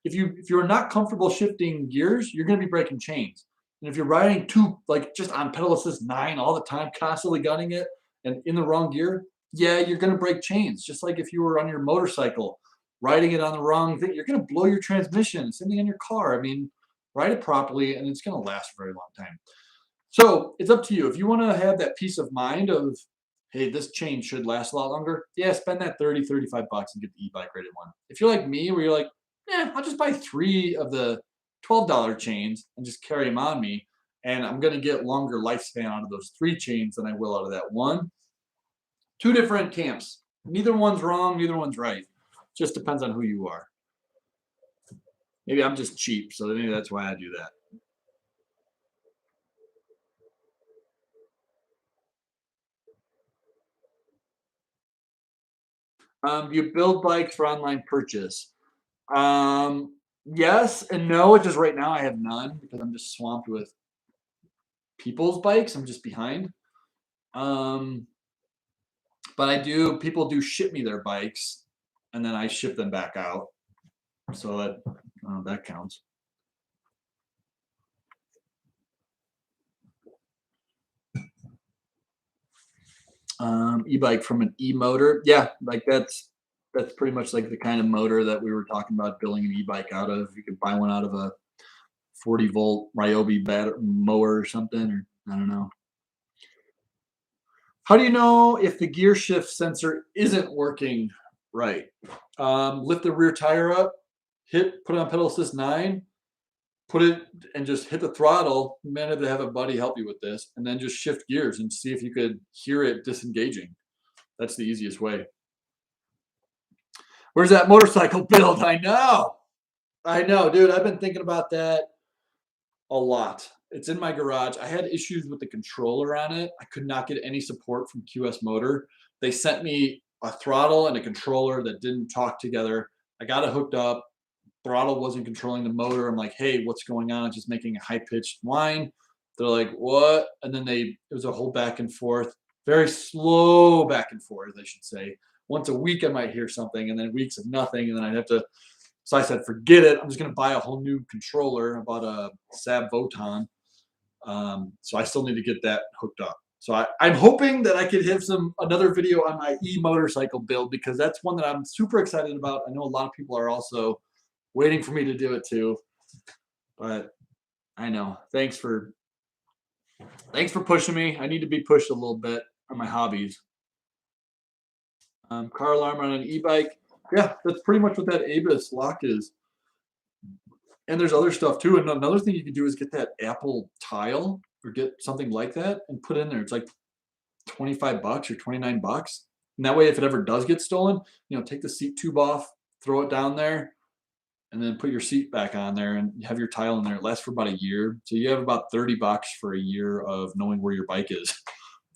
If you're not comfortable shifting gears, you're going to be breaking chains. And if you're riding like just on pedal assist 9 all the time, constantly gunning it and in the wrong gear, yeah, you're going to break chains. Just like if you were on your motorcycle riding it on the wrong thing, you're going to blow your transmission. Same thing in your car. I mean, ride it properly and it's going to last a very long time. So it's up to you. If you want to have that peace of mind of, hey, this chain should last a lot longer, yeah, spend that 30, $35 and get the e-bike rated one. If you're like me, where you're like, I'll just buy 3 of the $12 chains and just carry them on me, and I'm going to get longer lifespan out of those 3 chains than I will out of that one. 2 different camps. Neither one's wrong, neither one's right. Just depends on who you are. Maybe I'm just cheap, so maybe that's why I do that. Do you build bikes for online purchase? Yes and no. Just right now I have none because I'm just swamped with people's bikes. I'm just behind. Um, but people do ship me their bikes and then I ship them back out. So that counts. E-bike from an e-motor. Yeah, like that's pretty much like the kind of motor that we were talking about building an e-bike out of. You could buy one out of a 40-volt Ryobi mower or something, or I don't know. How do you know if the gear shift sensor isn't working right? Lift the rear tire up, put it on pedal assist 9, put it and just hit the throttle. You might have to have a buddy help you with this, and then just shift gears and see if you could hear it disengaging. That's the easiest way. Where's that motorcycle build? I know, dude. I've been thinking about that a lot. It's in my garage. I had issues with the controller on it. I could not get any support from QS Motor. They sent me a throttle and a controller that didn't talk together. I got it hooked up. Throttle wasn't controlling the motor. I'm like, hey, what's going on? It's just making a high-pitched whine. They're like, what? And then it was a whole back and forth, very slow back and forth, I should say. Once a week, I might hear something, and then weeks of nothing, and then I'd have to. So I said, forget it. I'm just going to buy a whole new controller. I bought a Sab Voton. So I still need to get that hooked up. So I'm hoping that I could have another video on my e-motorcycle build, because that's one that I'm super excited about. I know a lot of people are also waiting for me to do it too. But I know. Thanks for pushing me. I need to be pushed a little bit on my hobbies. Car alarm on an e-bike. Yeah, that's pretty much what that ABIS lock is. And there's other stuff too. And another thing you can do is get that Apple tile or get something like that and put in there. It's like $25 or $29. And that way, if it ever does get stolen, take the seat tube off, throw it down there, and then put your seat back on there and have your tile in there. It lasts for about a year. So you have about $30 for a year of knowing where your bike is.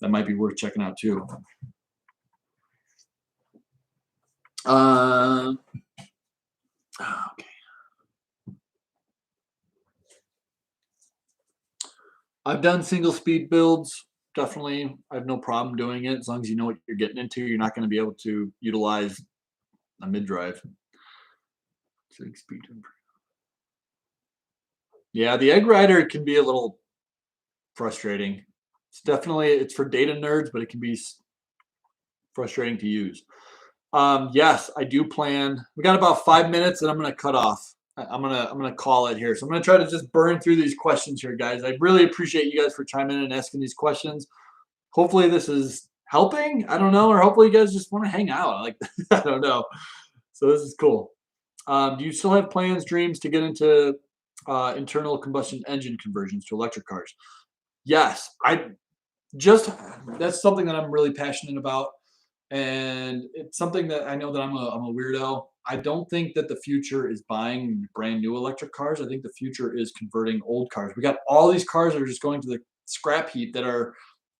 That might be worth checking out too. Okay. I've done single speed builds. Definitely, I have no problem doing it as long as you know what you're getting into. You're not going to be able to utilize a mid drive. Yeah, the Egg Rider can be a little frustrating. It's for data nerds, but it can be frustrating to use. Yes, I do plan. We got about 5 minutes, and I'm going to cut off. I'm gonna call it here. So I'm gonna try to just burn through these questions here, guys. I really appreciate you guys for chiming in and asking these questions. Hopefully this is helping. I don't know, or hopefully you guys just want to hang out. Like I don't know. So this is cool. Do you still have plans, dreams to get into internal combustion engine conversions to electric cars? Yes, that's something that I'm really passionate about, and it's something that I know that I'm a weirdo. I don't think that the future is buying brand new electric cars. I think the future is converting old cars. We got all these cars that are just going to the scrap heap that are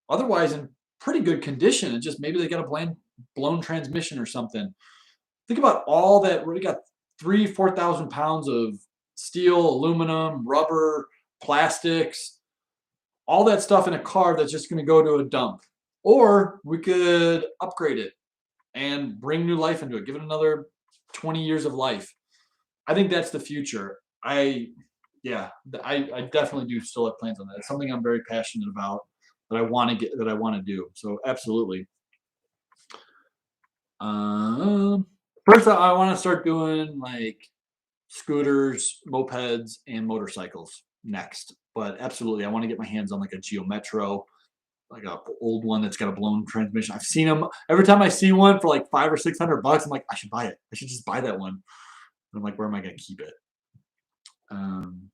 otherwise in pretty good condition. And just maybe they got a blown transmission or something. Think about all that. We got 4,000 pounds of steel, aluminum, rubber, plastics, all that stuff in a car that's just going to go to a dump. Or we could upgrade it and bring new life into it, give it another 20 years of life. I think that's the future. Yeah, I definitely do still have plans on that. It's something I'm very passionate about that I want to do. So absolutely. Um, First, I want to start doing like scooters, mopeds, and motorcycles next. But absolutely, I want to get my hands on like a Geo Metro, like a old one that's got a blown transmission. I've seen them every time I see one for like 500 or 600 bucks. I'm like, I should buy it. I should just buy that one. And I'm like, where am I going to keep it? Um,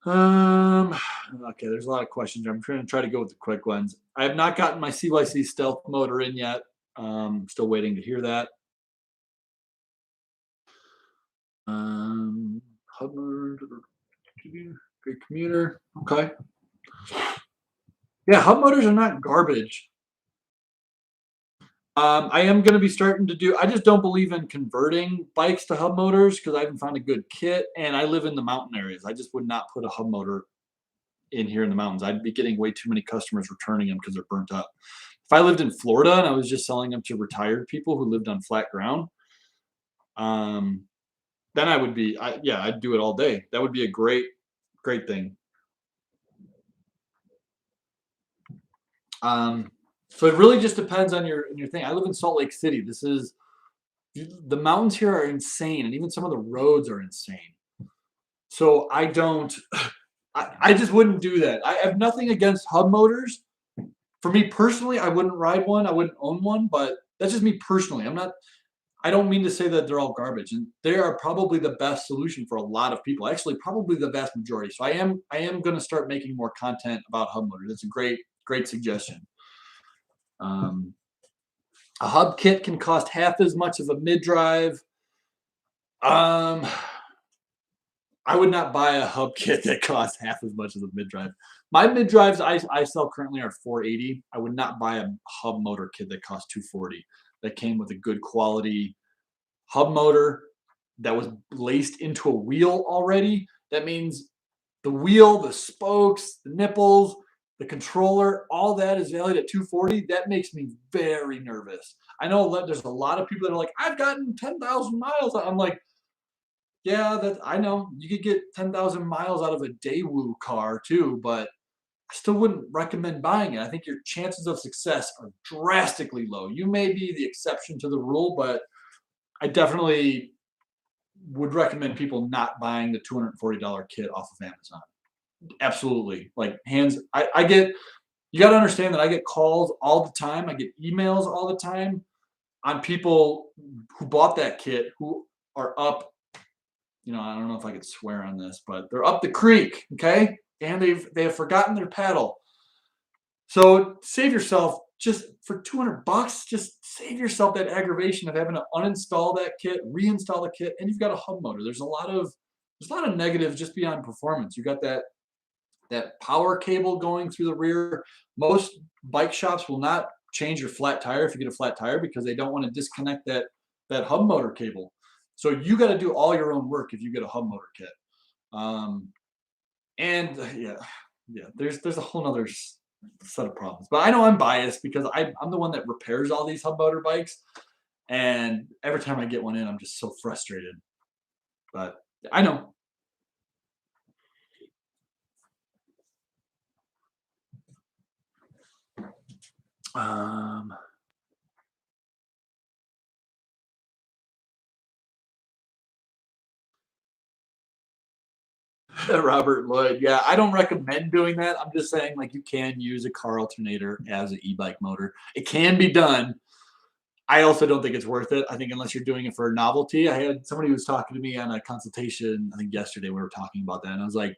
um, okay, there's a lot of questions. I'm trying to go with the quick ones. I have not gotten my CYC stealth motor in yet. Still waiting to hear that. Um, Hubbard, great commuter. Okay. Yeah, hub motors are not garbage. I am going to be starting to do. I just don't believe in converting bikes to hub motors because I haven't found a good kit, and I live in the mountain areas. I just would not put a hub motor in here in the mountains. I'd be getting way too many customers returning them because they're burnt up. If I lived in Florida and I was just selling them to retired people who lived on flat ground, um, then I would be. Yeah, I'd do it all day. That would be a great thing. Um, so it really just depends on your thing. I live in Salt Lake City. The mountains here are insane, and even some of the roads are insane. So I don't. I just wouldn't do that. I have nothing against hub motors. For me personally, I wouldn't ride one. I wouldn't own one, but that's just me personally. I'm not. I don't mean to say that they're all garbage, and they are probably the best solution for a lot of people. Actually, probably the vast majority. So I am going to start making more content about hub motors. It's a great suggestion. Um, a hub kit can cost half as much of a mid drive. Um, I would not buy a hub kit that costs half as much as a mid drive. My mid drives I sell currently are 480. I would not buy a hub motor kit that costs 240. That came with a good quality hub motor that was laced into a wheel already. That means the wheel, the spokes, the nipples, the controller, all that is valued at 240. That makes me very nervous. I know there's a lot of people that are like, I've gotten 10,000 miles. I'm like, yeah, that I know you could get 10,000 miles out of a Daewoo car too, but I still wouldn't recommend buying it. I think your chances of success are drastically low. You may be the exception to the rule, but I definitely would recommend people not buying the $240 kit off of Amazon. Absolutely. Like hands, I get, you got to understand that I get calls all the time. I get emails all the time on people who bought that kit who are up, I don't know if I could swear on this, but they're up the creek, okay? And they have forgotten their paddle. So save yourself just for 200 bucks, just save yourself that aggravation of having to uninstall that kit, reinstall the kit, and you've got a hub motor. There's a lot of negatives just beyond performance. You got that power cable going through the rear. Most bike shops will not change your flat tire if you get a flat tire because they don't want to disconnect that hub motor cable. So you got to do all your own work if you get a hub motor kit. And yeah, there's a whole nother set of problems. But I know I'm biased because I'm the one that repairs all these hub motor bikes, and every time I get one in, I'm just so frustrated. But I know. Um, Robert Lloyd. Yeah, I don't recommend doing that. I'm just saying, like, you can use a car alternator as an e-bike motor. It can be done. I also don't think it's worth it. I think unless you're doing it for novelty. I had somebody who was talking to me on a consultation, I think yesterday we were talking about that, and I was like,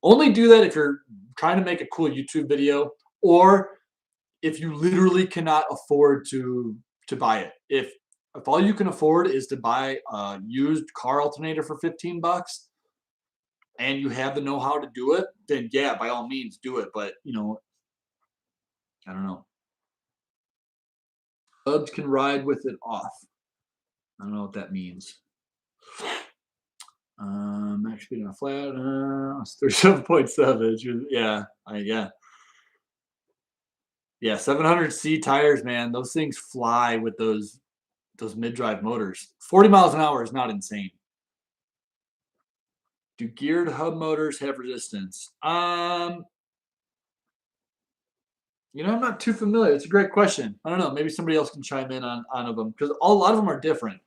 only do that if you're trying to make a cool YouTube video or if you literally cannot afford to buy it. If all you can afford is to buy a used car alternator for 15 bucks and you have the know-how to do it, then yeah, by all means do it. But I don't know. Hubs can ride with it off. I don't know what that means. Max speed on a flat, it's 37.7. Yeah, 700C tires, man. Those things fly with those mid-drive motors. 40 miles an hour is not insane. Do geared hub motors have resistance? I'm not too familiar. It's a great question. I don't know. Maybe somebody else can chime in on them because a lot of them are different.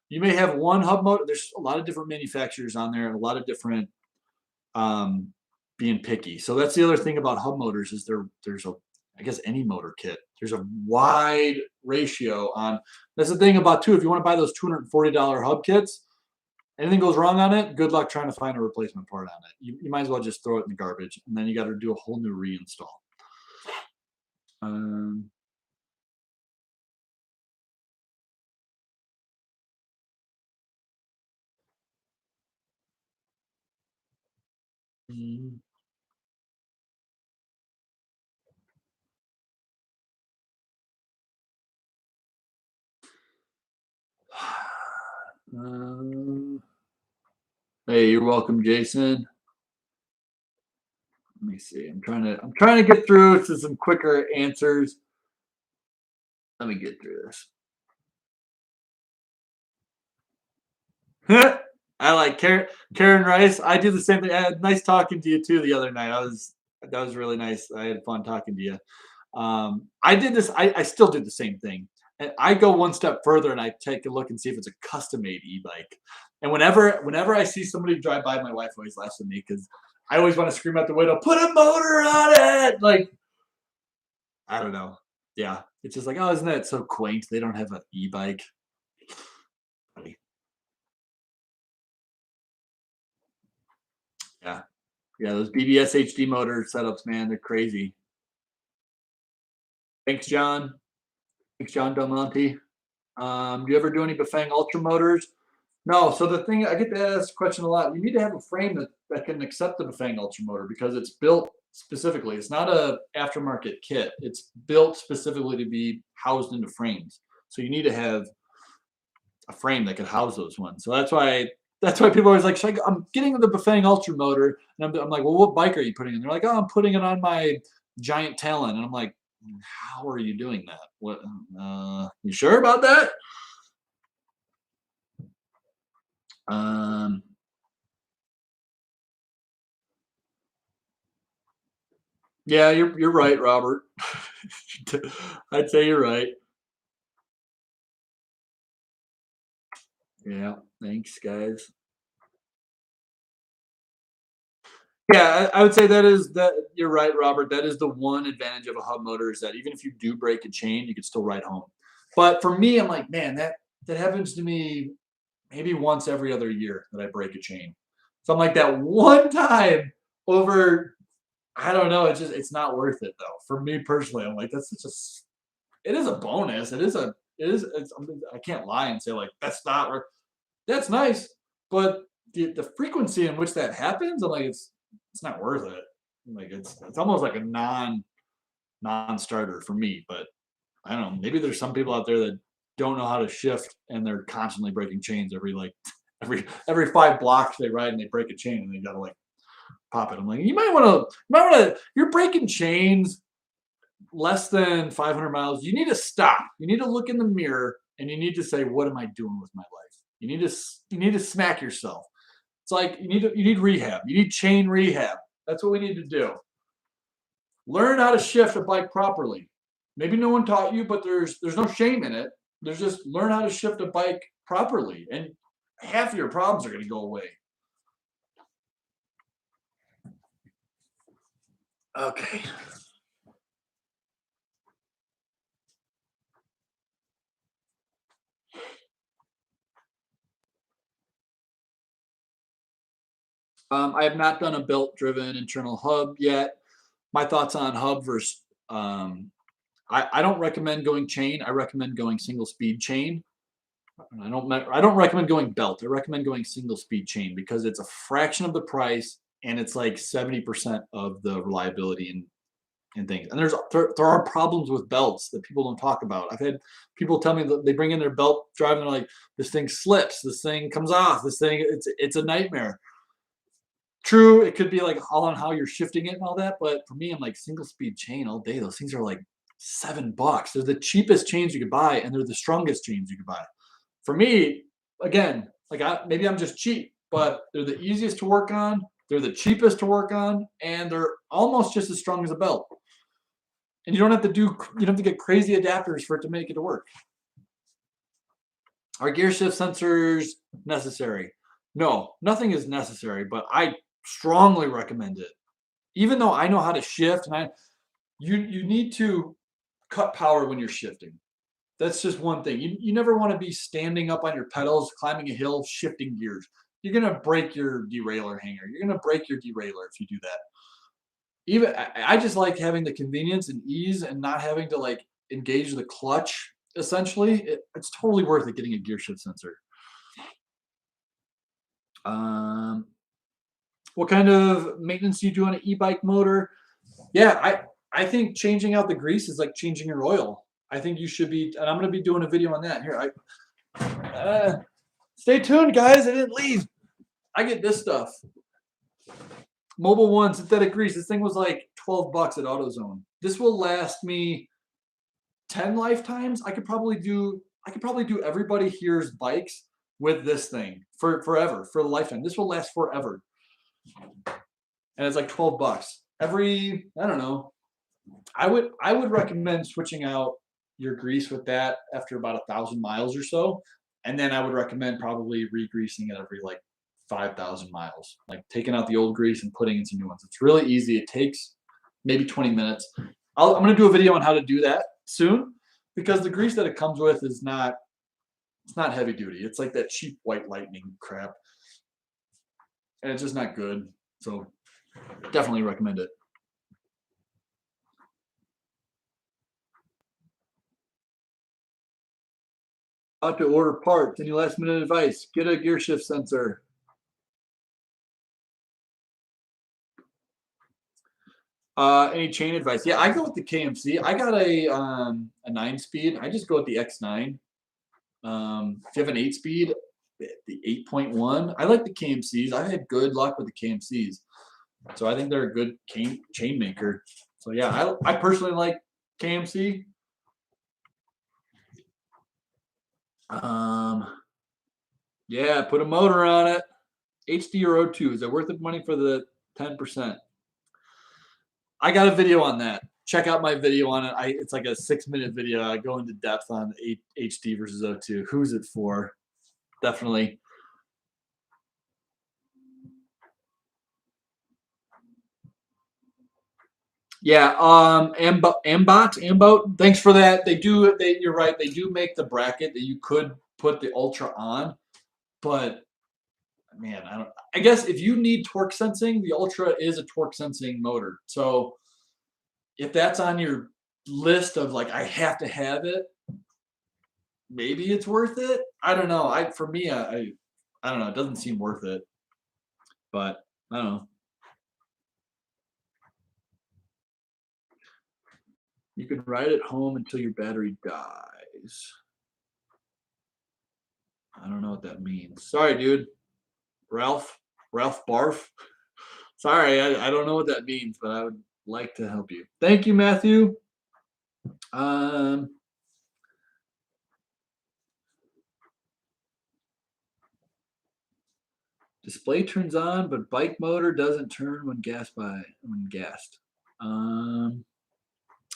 You may have one hub motor. There's a lot of different manufacturers on there and a lot of different um, being picky. So that's the other thing about hub motors is there's a I guess any motor kit. There's a wide ratio on. That's the thing about too. If you want to buy those $240 hub kits, anything goes wrong on it, good luck trying to find a replacement part on it. You might as well just throw it in the garbage, and then you got to do a whole new reinstall. Um, mm, um, hey, you're welcome, Jason. Let me see. I'm trying to get through to some quicker answers. Let me get through this. I like Karen Rice. I do the same thing. Nice talking to you too the other night. That was really nice. I had fun talking to you. I did this. I still do the same thing. And I go one step further and I take a look and see if it's a custom made e-bike. And whenever I see somebody drive by, my wife always laughs at me because I always want to scream out the window, "Put a motor on it!" Like I don't know. Yeah, it's just like, oh, isn't that so quaint? They don't have an e-bike. Funny. Yeah, yeah. Those BBS HD motor setups, man, they're crazy. Thanks, John. Thanks, John Del Monte. Do you ever do any Bafang Ultra motors? No. So the thing I get to ask the question a lot. You need to have a frame that can accept the Bafang Ultra motor because it's built specifically. It's not a aftermarket kit. It's built specifically to be housed into frames. So you need to have a frame that could house those ones. So that's why people are always like, I'm getting the Bafang Ultra motor, and I'm like, well, what bike are you putting in? They're like, oh, I'm putting it on my giant Talon, and I'm like, how are you doing that? What? You sure about that? Um, yeah, you're right, Robert. I'd say you're right. Yeah, thanks, guys. Yeah, I would say that you're right, Robert. That is the one advantage of a hub motor is that even if you do break a chain, you can still ride home. But for me, I'm like, man, that happens to me maybe once every other year that I break a chain. So I'm like that one time over. I don't know. It's not worth it though. For me personally, I'm like that's such a. It is a bonus. It is. I can't lie and say like that's not worth. That's nice, but the frequency in which that happens, I'm like it's not worth it. Like it's almost like a non-starter for me. But I don't know. Maybe there's some people out there that don't know how to shift and they're constantly breaking chains every like every 5 blocks they ride and they break a chain and they gotta like pop it. I'm like, you're breaking chains less than 500 miles. You need to stop. You need to look in the mirror and you need to say, what am I doing with my life? You need to smack yourself. It's like you need rehab. You need chain rehab. That's what we need to do. Learn how to shift a bike properly. Maybe no one taught you, but there's no shame in it. There's just learn how to shift a bike properly, and half of your problems are going to go away. Okay. I have not done a belt-driven internal hub yet. My thoughts on hub versus I don't recommend going chain. I recommend going single speed chain. I don't recommend going belt. I recommend going single speed chain because it's a fraction of the price and it's like 70% of the reliability and things. And there are problems with belts that people don't talk about. I've had people tell me that they bring in their belt drive and they're like, this thing slips, this thing comes off, this thing it's a nightmare. True, it could be like all on how you're shifting it and all that, but for me, I'm like single speed chain all day. Those things are like $7. They're the cheapest chains you could buy, and they're the strongest chains you could buy. For me, again, like maybe I'm just cheap, but they're the easiest to work on. They're the cheapest to work on, and they're almost just as strong as a belt. And you don't have to get crazy adapters for it to make it to work. Are gear shift sensors necessary? No, nothing is necessary, but I strongly recommend it. Even though I know how to shift, and you need to cut power when you're shifting. That's just one thing. You never want to be standing up on your pedals, climbing a hill, shifting gears. You're gonna break your derailleur hanger. You're gonna break your derailleur if you do that. Even I just like having the convenience and ease and not having to like engage the clutch. Essentially, it's totally worth it getting a gear shift sensor. Um, what kind of maintenance do you do on an e-bike motor? Yeah, I think changing out the grease is like changing your oil. I think you should be, and I'm going to be doing a video on that. Here, stay tuned, guys. I didn't leave. I get this stuff. Mobile One synthetic grease. This thing was like 12 bucks at AutoZone. This will last me 10 lifetimes. I could probably do everybody here's bikes with this thing for forever, for a lifetime. This will last forever. And it's like 12 bucks. Every, I don't know. I would recommend switching out your grease with that after about 1,000 miles or so. And then I would recommend probably re-greasing it every like 5,000 miles, like taking out the old grease and putting in some new ones. It's really easy. It takes maybe 20 minutes. I'm going to do a video on how to do that soon because the grease that it comes with is not, it's not heavy duty. It's like that cheap White Lightning crap. And it's just not good. So definitely recommend it. How to order parts. Any last minute advice? Get a gear shift sensor. Any chain advice? Yeah, I go with the KMC. I got a 9-speed. I just go with the X9. If you have an 8-speed, the 8.1. I like the KMCs. I've had good luck with the KMCs, so I think they're a good chain maker. So yeah, I personally like KMC. Yeah, put a motor on it. HD or O2. Is it worth the money for the 10%? I got a video on that. Check out my video on it. It's like a 6-minute video. I go into depth on HD versus O2. Who's it for? Definitely. Yeah, Ambot. Thanks for that. You're right. They do make the bracket that you could put the Ultra on, but man, I guess if you need torque sensing, the Ultra is a torque sensing motor. So if that's on your list of like I have to have it, maybe it's worth it. I don't know. For me, I don't know. It doesn't seem worth it, but I don't know. You can ride it home until your battery dies. I don't know what that means. Sorry, dude. Ralph Barf. Sorry, I don't know what that means, but I would like to help you. Thank you, Matthew. Display turns on, but bike motor doesn't turn when gassed.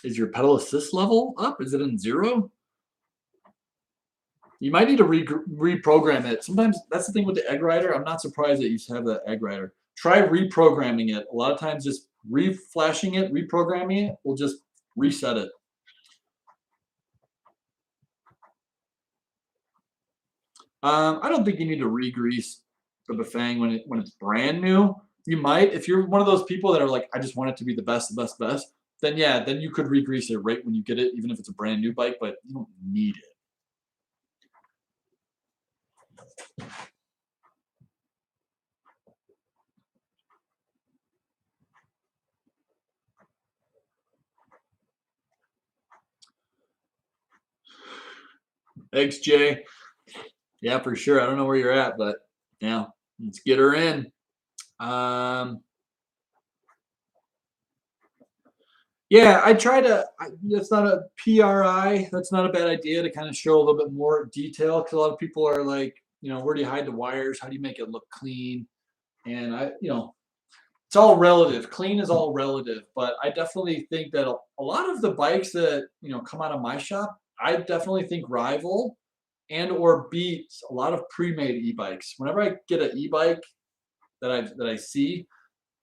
Is your pedal assist level up? Is it in 0? You might need to reprogram it. Sometimes that's the thing with the egg rider. I'm not surprised that you have that egg rider. Try reprogramming it. A lot of times just reflashing it, reprogramming it will just reset it. I don't think you need to re-grease the Bafang when it's brand new. You might, if you're one of those people that are like, I just want it to be the best, the best, best. Then yeah, then you could re-grease it right when you get it, even if it's a brand new bike. But you don't need it. Thanks, Jay. Yeah, for sure. I don't know where you're at, but yeah, let's get her in. Yeah, I try to. That's not a PRI. That's not a bad idea to kind of show a little bit more detail because a lot of people are like, where do you hide the wires? How do you make it look clean? And it's all relative. Clean is all relative, but I definitely think that a lot of the bikes that come out of my shop, I definitely think rival and or beats a lot of pre-made e-bikes. Whenever I get an e-bike that I see,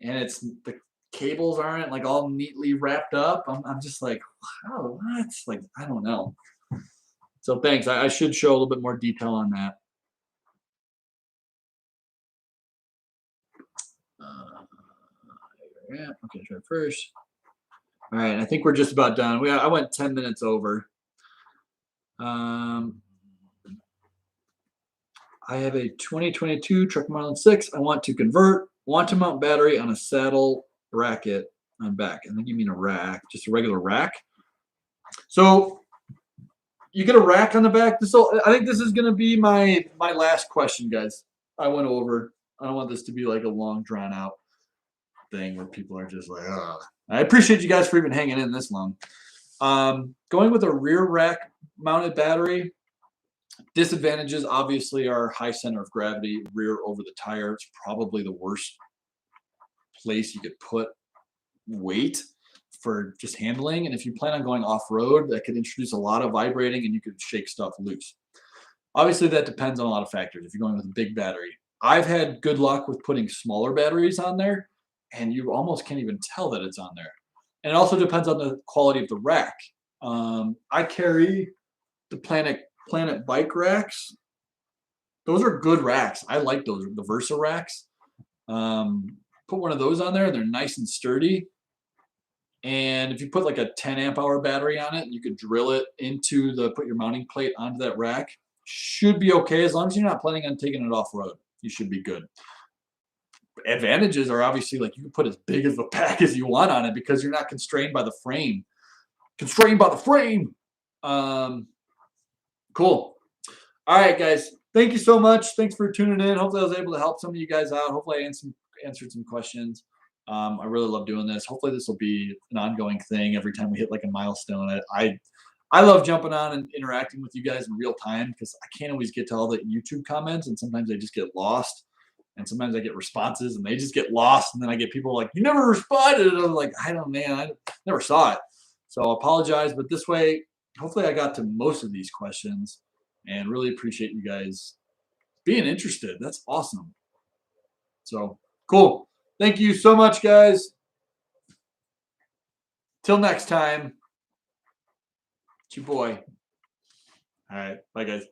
and it's the cables aren't like all neatly wrapped up, I'm just like, wow, what? Like I don't know. So thanks. I should show a little bit more detail on that. Uh, yeah. Okay. Try first. All right. I think we're just about done. I went 10 minutes over. Um, I have a 2022 Truck Marlin 6. I want to convert. Want to mount battery on a saddle bracket on back. I think you mean a rack, just a regular rack. So you get a rack on the back. So I think this is going to be my last question, guys. I went over. I don't want this to be like a long, drawn out thing where people are just like, oh. I appreciate you guys for even hanging in this long. Going with a rear rack mounted battery. Disadvantages obviously are high center of gravity, rear over the tire. It's probably the worst place you could put weight for just handling. And if you plan on going off road, that could introduce a lot of vibrating and you could shake stuff loose. Obviously, that depends on a lot of factors. If you're going with a big battery, I've had good luck with putting smaller batteries on there, and you almost can't even tell that it's on there. And it also depends on the quality of the rack. I carry the Planet bike racks. Those are good racks. I like those, the Versa racks. Put one of those on there. They're nice and sturdy. And if you put like a 10 amp hour battery on it, you could drill it into put your mounting plate onto that rack. Should be okay as long as you're not planning on taking it off road. You should be good. Advantages are obviously like you can put as big of a pack as you want on it because you're not constrained by the frame. Constrained by the frame. Cool. All right, guys. Thank you so much. Thanks for tuning in. Hopefully, I was able to help some of you guys out. Hopefully, I answered some questions. I really love doing this. Hopefully, this will be an ongoing thing every time we hit like a milestone. I love jumping on and interacting with you guys in real time because I can't always get to all the YouTube comments, and sometimes they just get lost. And sometimes I get responses and they just get lost, and then I get people like, "You never responded." And I'm like, "I don't, man. I never saw it." So I apologize, but this way, hopefully, I got to most of these questions, and really appreciate you guys being interested. That's awesome. So cool. Thank you so much, guys. Till next time. It's your boy. All right. Bye, guys.